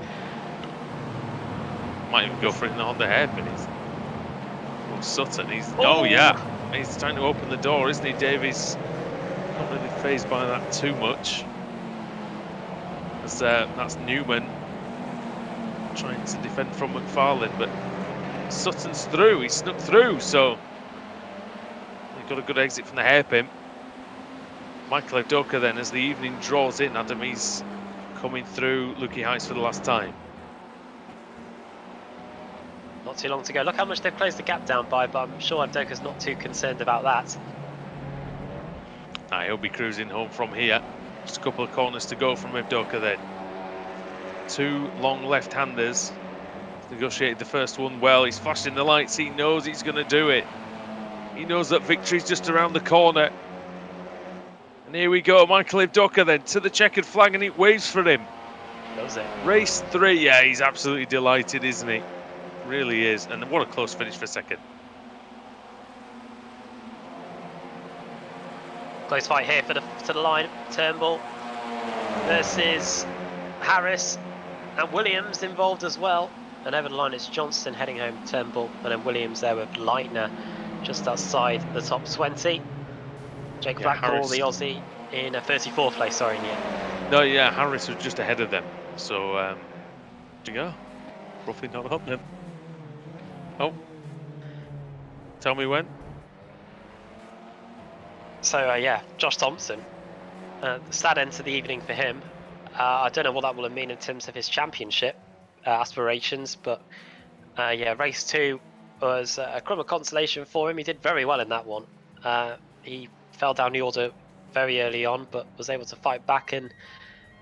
Might even go for it in the Honda hairpin. Oh, Sutton, oh yeah, he's trying to open the door, isn't he, Davies? Not really fazed by that too much. That's Newman trying to defend from McFarlane, but Sutton's through. He snuck through, so he got a good exit from the hairpin. Michael Evdoka then, as the evening draws in, Adam, he's coming through Lukey Heights for the last time. Not too long to go. Look how much they've closed the gap down by, but I'm sure Evdoka's not too concerned about that. He'll be cruising home from here. Just a couple of corners to go from Evdoka then. 2 long left-handers. Negotiated the first one well. He's flashing the lights. He knows he's going to do it. He knows that victory's just around the corner. And here we go. Michael Evdoka then to the checkered flag, and it waves for him. Does it? Race 3. Yeah, he's absolutely delighted, isn't he? Really is. And what a close finish for second. Close fight here for to the line. Turnbull versus Harris, and Williams involved as well. And over the line it's Johnston heading home, Turnbull, and then Williams there with Leitner just outside the top 20. Jake Blackwell, the Aussie, in a 34th place, sorry, in the end. No, yeah, Harris was just ahead of them. So, there you go. Roughly not up them. Oh. Tell me when. So, yeah, Josh Thompson. Sad end to the evening for him. I don't know what that will mean in terms of his championship aspirations, but yeah, race 2 was a crumb of consolation for him. He did very well in that one. He fell down the order very early on, but was able to fight back and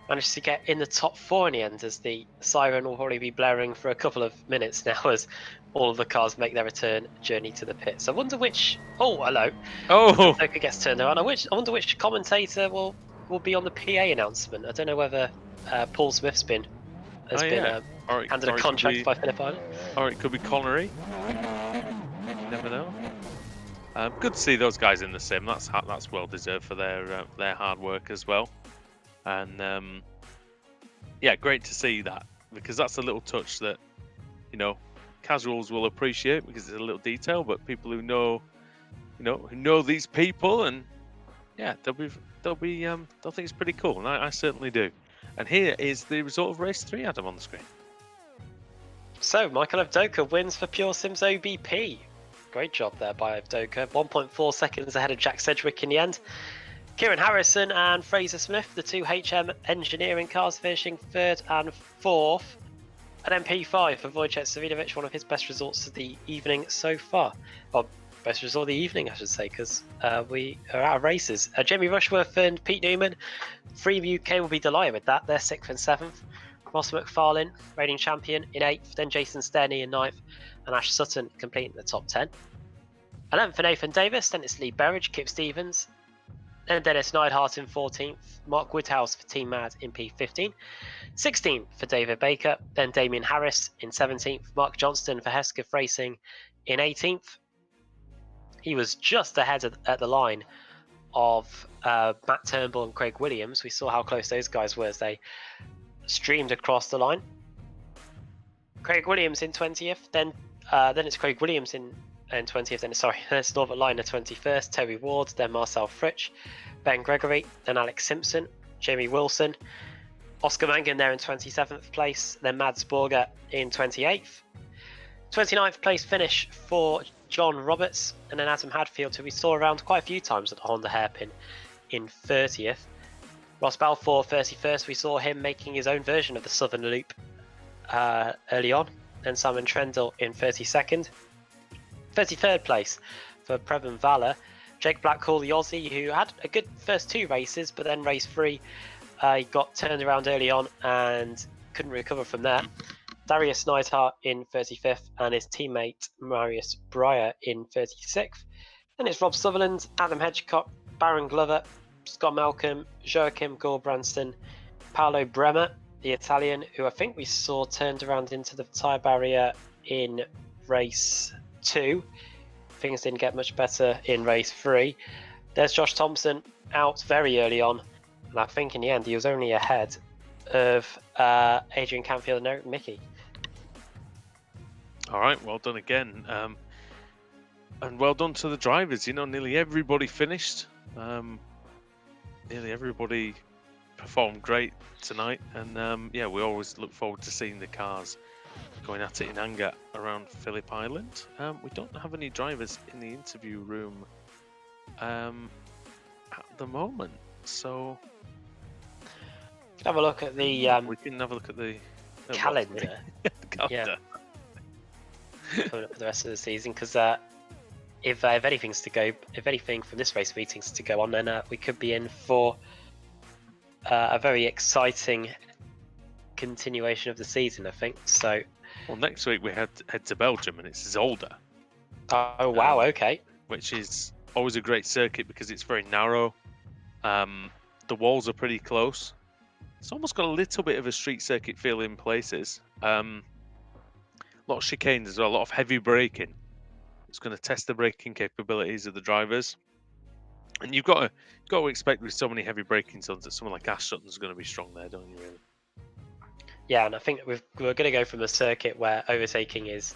managed to get in the top 4 in the end, as the siren will probably be blaring for a couple of minutes now as all of the cars make their return journey to the pits. I wonder which... Oh, hello. Oh! Joker gets turned around. I wonder which commentator will be on the PA announcement. I don't know whether Paul Smith's has been handed a contract by Phillip Island. Or it could be Connery. Never know. Good to see those guys in the sim. That's well deserved for their hard work as well. And yeah, great to see that, because that's a little touch that casuals will appreciate because it's a little detail, but people who know, who know these people, and yeah, they'll think it's pretty cool, and I certainly do. And here is the result of race 3, Adam, on the screen. So, Michael Avdoka wins for Pure Sims OBP. Great job there by Avdoka. 1.4 seconds ahead of Jack Sedgwick in the end. Kieran Harrison and Fraser Smith, the two HM engineering cars, finishing 3rd and 4th. An MP5 for Wojciech Savinovic, one of his best results of the evening so far. Or best result of the evening, I should say, because we are out of races. Jamie Rushworth and Pete Newman, Freeview UK will be delighted with that. They're 6th and 7th. Ross McFarlane, reigning champion, in 8th. Then Jason Sterney in 9th. And Ash Sutton completing the top 10. 11th for Nathan Davis. Then it's Lee Berridge, Kip Stevens. Then Dennis Neidhart in 14th. Mark Woodhouse for Team Mad in P15. 16th for David Baker. Then Damien Harris in 17th. Mark Johnston for Hesketh Racing in 18th. He was just ahead at the line of Matt Turnbull and Craig Williams. We saw how close those guys were as they streamed across the line. Craig Williams in 20th. Then it's Craig Williams in 20th. Then it's Norbert Liner 21st. Terry Ward. Then Marcel Fritsch. Ben Gregory. Then Alex Simpson. Jamie Wilson. Oscar Mangan there in 27th place. Then Mads Borger in 28th. 29th place finish for John Roberts, and then Adam Hadfield, who we saw around quite a few times at the Honda Hairpin, in 30th. Ross Balfour 31st, we saw him making his own version of the Southern Loop early on. Then Simon Trendle in 32nd. 33rd place for Preben Valor. Jake Blackhall, the Aussie, who had a good first 2 races, but then race 3 he got turned around early on and couldn't recover from there. Darius Neidhart in 35th and his teammate Marius Breyer in 36th. Then it's Rob Sutherland, Adam Hedgecock, Baron Glover, Scott Malcolm, Joachim Gorbranson, Paolo Bremer, the Italian, who I think we saw turned around into the tyre barrier in race 2. Things didn't get much better in race 3. There's Josh Thompson out very early on, and I think in the end he was only ahead of Adrian Canfield and Eric Mickey. All right, well done again. And well done to the drivers. Nearly everybody finished. Nearly everybody performed great tonight. And yeah, we always look forward to seeing the cars going at it in anger around Phillip Island. We don't have any drivers in the interview room at the moment. So have a look at the we can have a look at the calendar. Calendar. Yeah. Coming up for the rest of the season, because if anything from this race meeting's to go on, then we could be in for a very exciting continuation of the season, I think. So, well, next week we head to Belgium, and it's Zolder. Oh wow, okay. Which is always a great circuit because it's very narrow. The walls are pretty close. It's almost got a little bit of a street circuit feel in places. A lot of chicanes as well, a lot of heavy braking. It's going to test the braking capabilities of the drivers. And you've got to expect with so many heavy braking zones that someone like Ash Sutton's going to be strong there, don't you, really? Yeah, and I think we're going to go from a circuit where overtaking is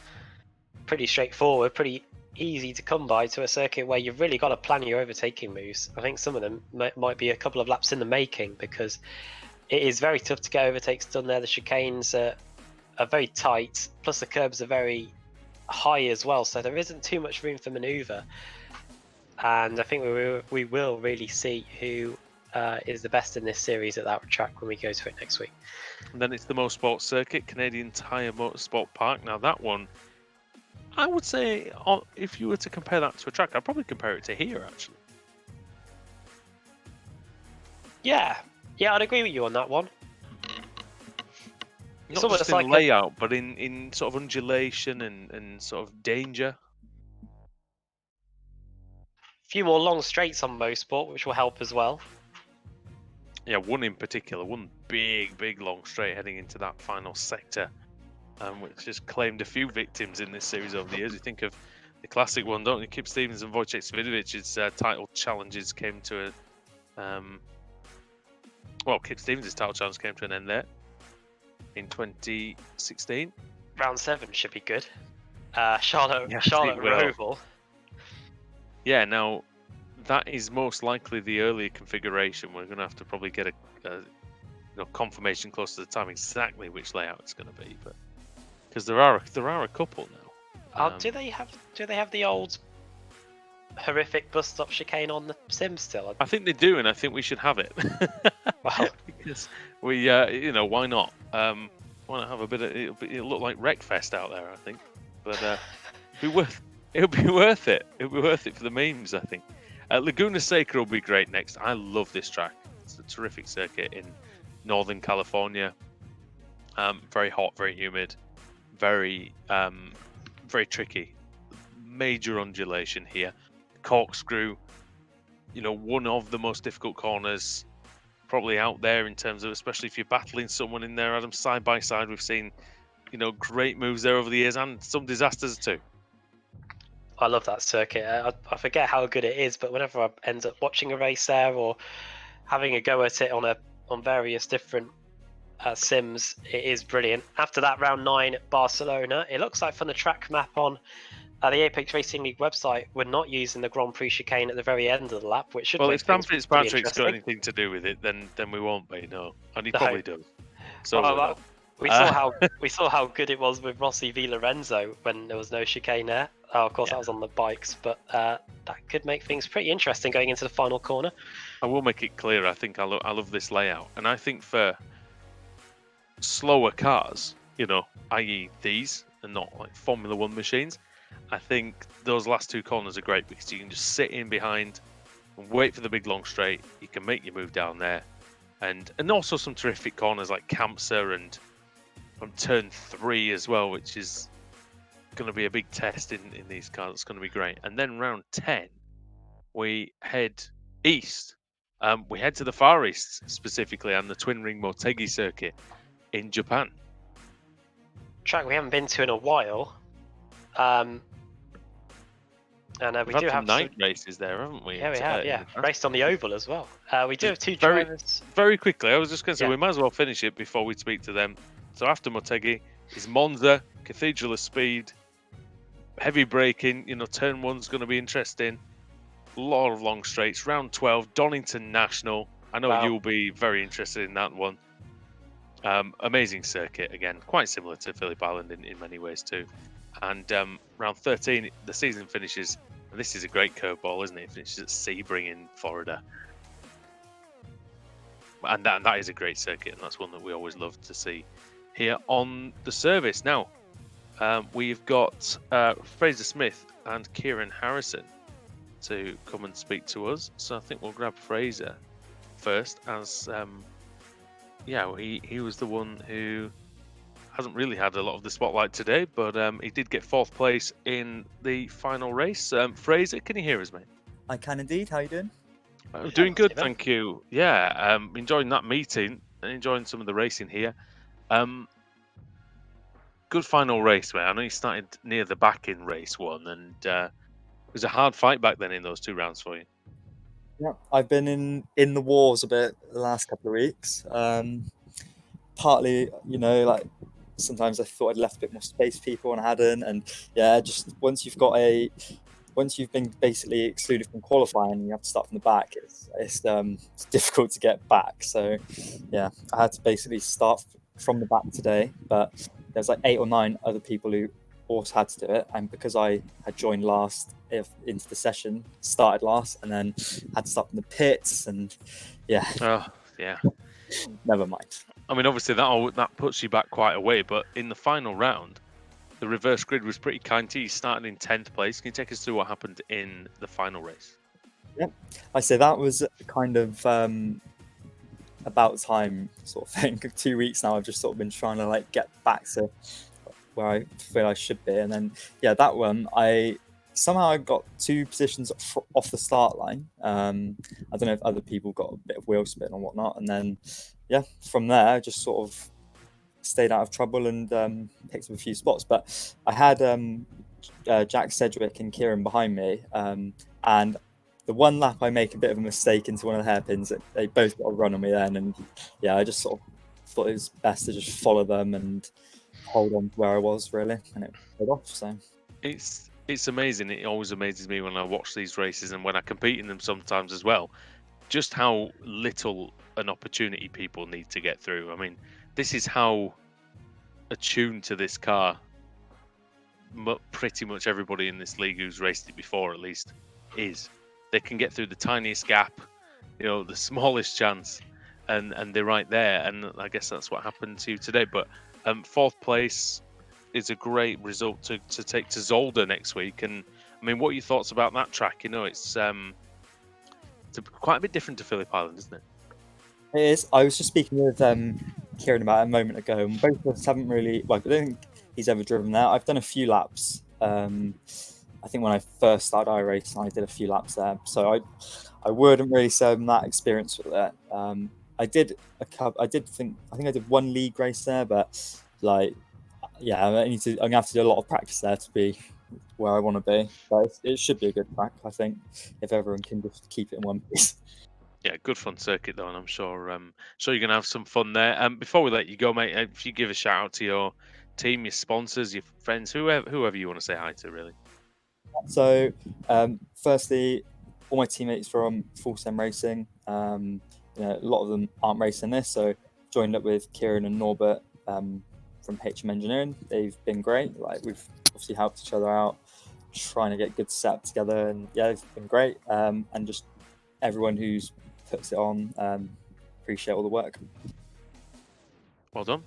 pretty straightforward, pretty easy to come by, to a circuit where you've really got to plan your overtaking moves. I think some of them might be a couple of laps in the making, because it is very tough to get overtakes done there. The chicanes are very tight, plus the curbs are very high as well, so there isn't too much room for manoeuvre. And I think we will really see who is the best in this series at that track when we go to it next week. And then it's the Motorsport Circuit, Canadian Tire Motorsport Park. Now that one, I would say, if you were to compare that to a track, I'd probably compare it to here, actually. Yeah, I'd agree with you on that one. Not just in layout, but in sort of undulation and sort of danger. A few more long straights on Motorsport, which will help as well. Yeah, one in particular, one big long straight heading into that final sector, which has claimed a few victims in this series over the years. You think of the classic one, don't you? Kip Stevens and Wojciech Svinovic's title challenges came to Kip Stevens' title challenge came to an end there in 2016. round 7 should be good. Charlotte Yes, Charlotte it will. Roval. Yeah, now that is most likely the earlier configuration. We're going to have to probably get a confirmation close to the time exactly which layout it's going to be, but because there are a couple now. Do they have the old horrific bus stop chicane on the sim still? I think they do, and I think we should have it. Well, because we, why not? Why not have a bit of? It'll look like Wreckfest out there, I think. But it'll be worth it. It'll be worth it for the memes, I think. Laguna Seca will be great next. I love this track. It's a terrific circuit in Northern California. Very hot, very humid, very tricky. Major undulation here. Corkscrew, one of the most difficult corners probably out there in terms of, especially if you're battling someone in there, Adam, side by side. We've seen, great moves there over the years and some disasters too. I love that circuit. I forget how good it is, but whenever I end up watching a race there or having a go at it on various different sims, it is brilliant. After that, round 9, Barcelona. It looks like from the track map on the Apex Racing League website, we're not using the Grand Prix chicane at the very end of the lap, which should make if Sam things pretty Fitzpatrick's got interesting. anything to do with it, then we won't be, no. And he No. probably does. So Well, we saw how good it was with Rossi v Lorenzo when there was no chicane there. Oh, of course, that was on the bikes, but that could make things pretty interesting going into the final corner. I will make it clear. I think I love this layout, and I think for slower cars, i.e. these, and not like Formula One machines, I think those last two corners are great because you can just sit in behind and wait for the big long straight. You can make your move down there, and also some terrific corners like Campsa and from turn 3 as well, which is going to be a big test in these cars. It's going to be great. And then round 10, we head east. We head to the Far East specifically, and the Twin Ring Motegi circuit in Japan. Track we haven't been to in a while. And we do have night races there, haven't we? Yeah, we have. Yeah, raced on the oval as well. We do have two drivers. Very quickly, I was just going to say we might as well finish it before we speak to them. So after Motegi is Monza, Cathedral of Speed, heavy braking. Turn 1's going to be interesting. A lot of long straights. Round 12, Donington National. I know you'll be very interested in that one. Amazing circuit again, quite similar to Phillip Island in many ways too. And round 13, the season finishes. And this is a great curveball, isn't it? It finishes at Sebring in Florida. And that is a great circuit, and that's one that we always love to see here on the service. Now, we've got Fraser Smith and Kieran Harrison to come and speak to us. So I think we'll grab Fraser first, as he was the one who hasn't really had a lot of the spotlight today, but he did get 4th place in the final race. Fraser, can you hear us, mate? I can indeed. How are you doing? I'm doing good, thank you. Yeah, enjoying that meeting and enjoying some of the racing here. Good final race, mate. I know you started near the back in race 1, and it was a hard fight back then in those 2 rounds for you. Yeah, I've been in the wars a bit the last couple of weeks. Partly, sometimes I thought I'd left a bit more space for people and I hadn't. And just once you've been basically excluded from qualifying and you have to start from the back, it's difficult to get back. So I had to basically start from the back today, but there's like 8 or 9 other people who also had to do it, and because I had joined last into the session, started last, and then had to start from the pits, and never mind. I mean, obviously that puts you back quite a way, but in the final round, the reverse grid was pretty kind to you. You started in 10th place. Can you take us through what happened in the final race? Yeah, I say that was kind of about time sort of thing. 2 weeks now, I've just sort of been trying to get back to where I feel I should be, and then that one I got 2 positions off the start line. I don't know if other people got a bit of wheel spin or whatnot, and then from there I just sort of stayed out of trouble and picked up a few spots. But I had Jack Sedgwick and Kieran behind me, and the one lap I make a bit of a mistake into one of the hairpins. They both got a run on me then, and I just sort of thought it was best to just follow them and hold on to where I was really, and it paid off. So It's amazing. It always amazes me when I watch these races and when I compete in them sometimes as well. Just how little an opportunity people need to get through. I mean, this is how attuned to this car pretty much everybody in this league who's raced it before, at least, is. They can get through the tiniest gap, the smallest chance, and they're right there. And I guess that's what happened to you today. But fourth place is a great result to take to Zolder next week. And I mean, what are your thoughts about that track? It's quite a bit different to Phillip Island, isn't it? it is. I was just speaking with Kieran about it a moment ago, and both of us haven't really. Well, I don't think he's ever driven there. I've done a few laps. I think when I first started iRacing, I did a few laps there, so I wouldn't really say I'm that experienced with it. I did I think I did one league race there, but yeah, I'm gonna have to do a lot of practice there to be where I want to be. But it should be a good track, I think, if everyone can just keep it in one piece. Yeah, good fun circuit though, and I'm sure you're gonna have some fun there. Before we let you go, mate, if you give a shout out to your team, your sponsors, your friends, whoever you want to say hi to, really. So, firstly, all my teammates from Full Stem Racing. A lot of them aren't racing this, so joined up with Kieran and Norbert from HM Engineering. They've been great. We've obviously helped each other out, trying to get good setup together, and yeah, they've been great. And just everyone who's puts it on, appreciate all the work. Well done.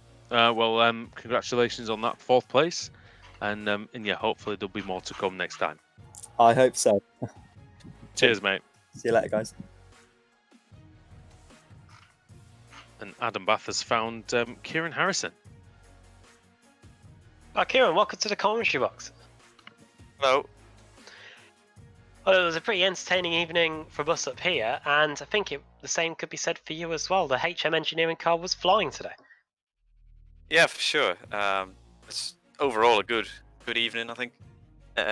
Congratulations on that fourth place, and yeah, hopefully there'll be more to come next time. I hope so. Cheers, mate. See you later, guys. And Adam Bath has found Kieran Harrison. Kieran, welcome to the commentary box. Hello. Well, it was a pretty entertaining evening from us up here, and I think the same could be said for you as well. The HM Engineering car was flying today. Yeah, for sure. It's overall a good evening, I think.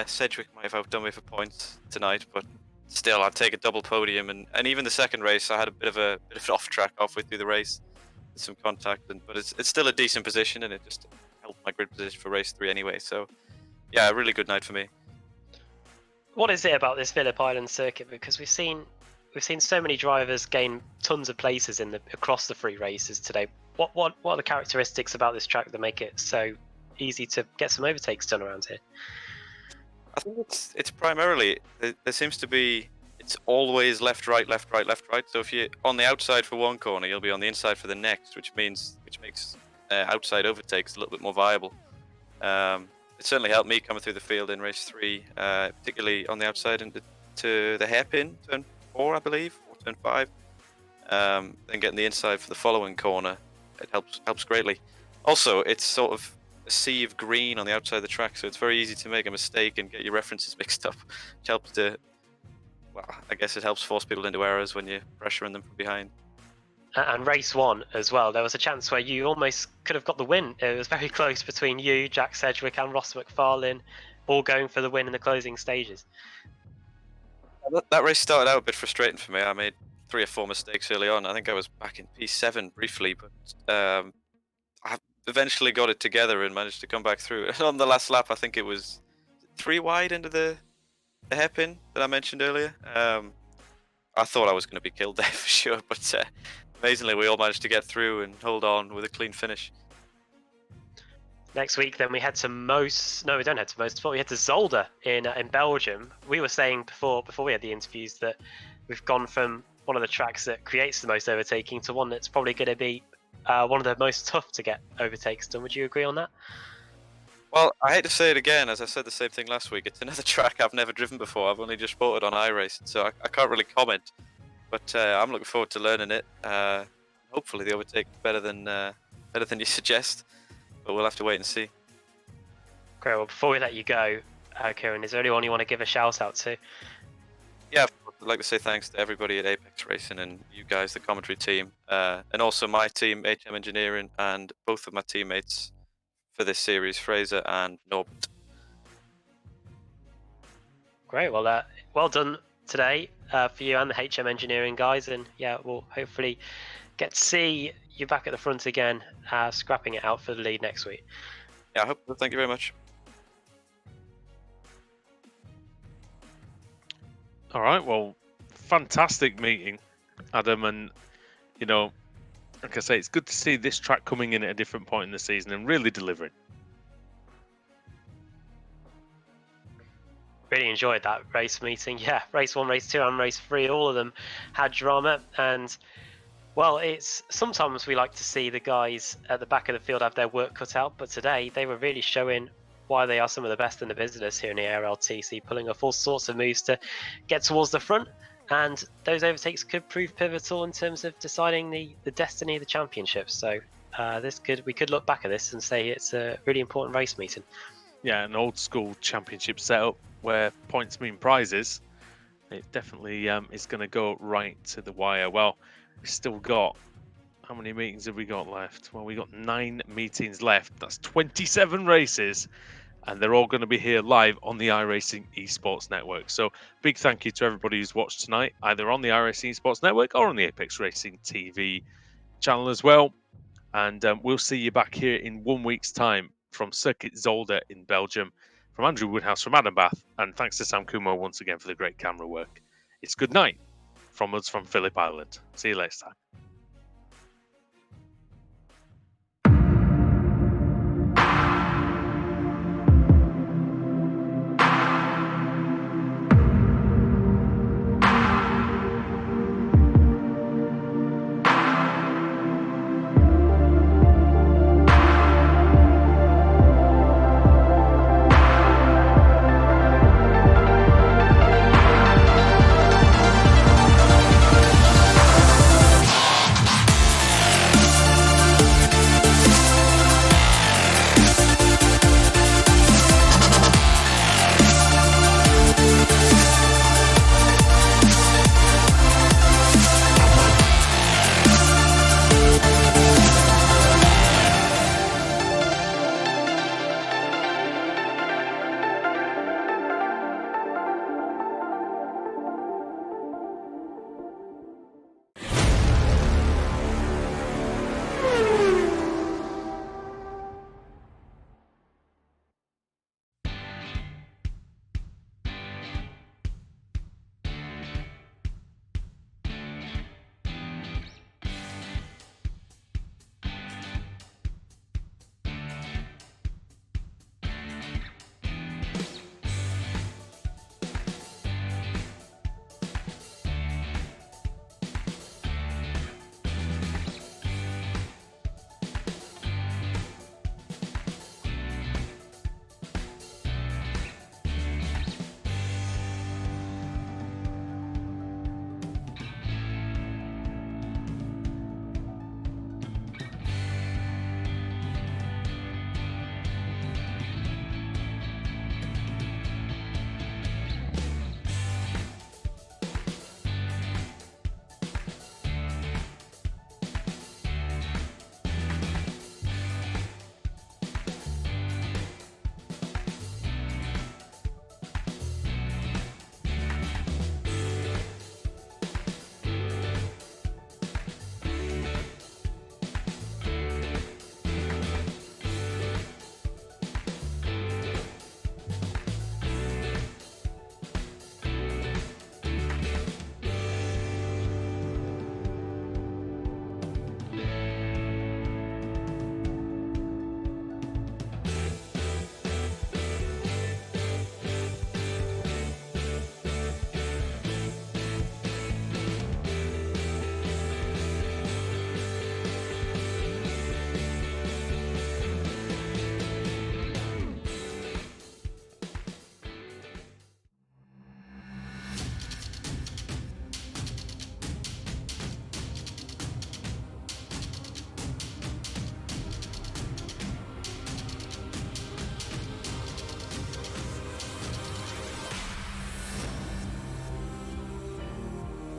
Sedgwick might have outdone me for points tonight, but still, I'd take a double podium. And even the second race, I had a bit of an off track halfway through the race, with some contact, but it's still a decent position, and it just helped my grid position for race 3 anyway. So, yeah, a really good night for me. What is it about this Phillip Island circuit? Because we've seen so many drivers gain tons of places across the 3 races today. What are the characteristics about this track that make it so easy to get some overtakes done around here? I think it's primarily there seems to be it's always left right left right left right. So if you're on the outside for one corner, you'll be on the inside for the next, which makes outside overtakes a little bit more viable. It certainly helped me coming through the field in race 3, particularly on the outside to the hairpin, turn 4, I believe, or turn 5. Then getting the inside for the following corner, it helps greatly. Also, it's sort of a sea of green on the outside of the track, so it's very easy to make a mistake and get your references mixed up, which helps I guess it helps force people into errors when you're pressuring them from behind. And race 1 as well, there was a chance where you almost could have got the win. It was very close between you, Jack Sedgwick, and Ross McFarlane, all going for the win in the closing stages. That race started out a bit frustrating for me. I made 3 or 4 mistakes early on. I think I was back in P7 briefly, but I eventually got it together and managed to come back through. And on the last lap, I think it was 3 wide into the hairpin that I mentioned earlier. I thought I was going to be killed there for sure, but amazingly we all managed to get through and hold on with a clean finish. Next week, then we head to Most. No, we don't head to Most, but we head to Zolder in Belgium. We were saying before we had the interviews that we've gone from one of the tracks that creates the most overtaking to one that's probably going to be one of the most tough to get overtakes done. Would you agree on that? Well, I hate to say it again, as I said the same thing last week. It's another track I've never driven before. I've only just bought it on iRacing, so I can't really comment. But I'm looking forward to learning it. Hopefully, the overtake better than you suggest. But we'll have to wait and see. Great. Well, before we let you go, Kieran, is there anyone you want to give a shout out to? Yeah, I'd like to say thanks to everybody at Apex Racing and you guys, the commentary team, and also my team, HM Engineering, and both of my teammates for this series, Fraser and Norbert. Great. Well, well done today for you and the HM Engineering guys, and yeah, we'll hopefully get to see you back at the front again, scrapping it out for the lead next week. Yeah, I hope so. Thank you very much. All right, well, fantastic meeting, Adam, and you know, like I say, it's good to see this track coming in at a different point in the season and really delivering. Really enjoyed that race meeting. Yeah, race 1, race 2, and race 3, all of them had drama. And well, it's sometimes we like to see the guys at the back of the field have their work cut out, but today they were really showing why they are some of the best in the business here in the ARLTC, pulling off all sorts of moves to get towards the front. And those overtakes could prove pivotal in terms of deciding the destiny of the championship. So we could look back at this and say it's a really important race meeting. Yeah, an old school championship setup where points mean prizes. It definitely is going to go right to the wire. Well, we've still got, how many meetings have we got left? Well, we got 9 meetings left. That's 27 races, and they're all going to be here live on the iRacing Esports Network. So big thank you to everybody who's watched tonight, either on the iRacing Esports Network or on the Apex Racing TV channel as well. And we'll see you back here in 1 week's time from Circuit Zolder in Belgium, from Andrew Woodhouse from Adam Bath, and thanks to Sam Kumo once again for the great camera work. It's good night from us from Phillip Island. See you next time.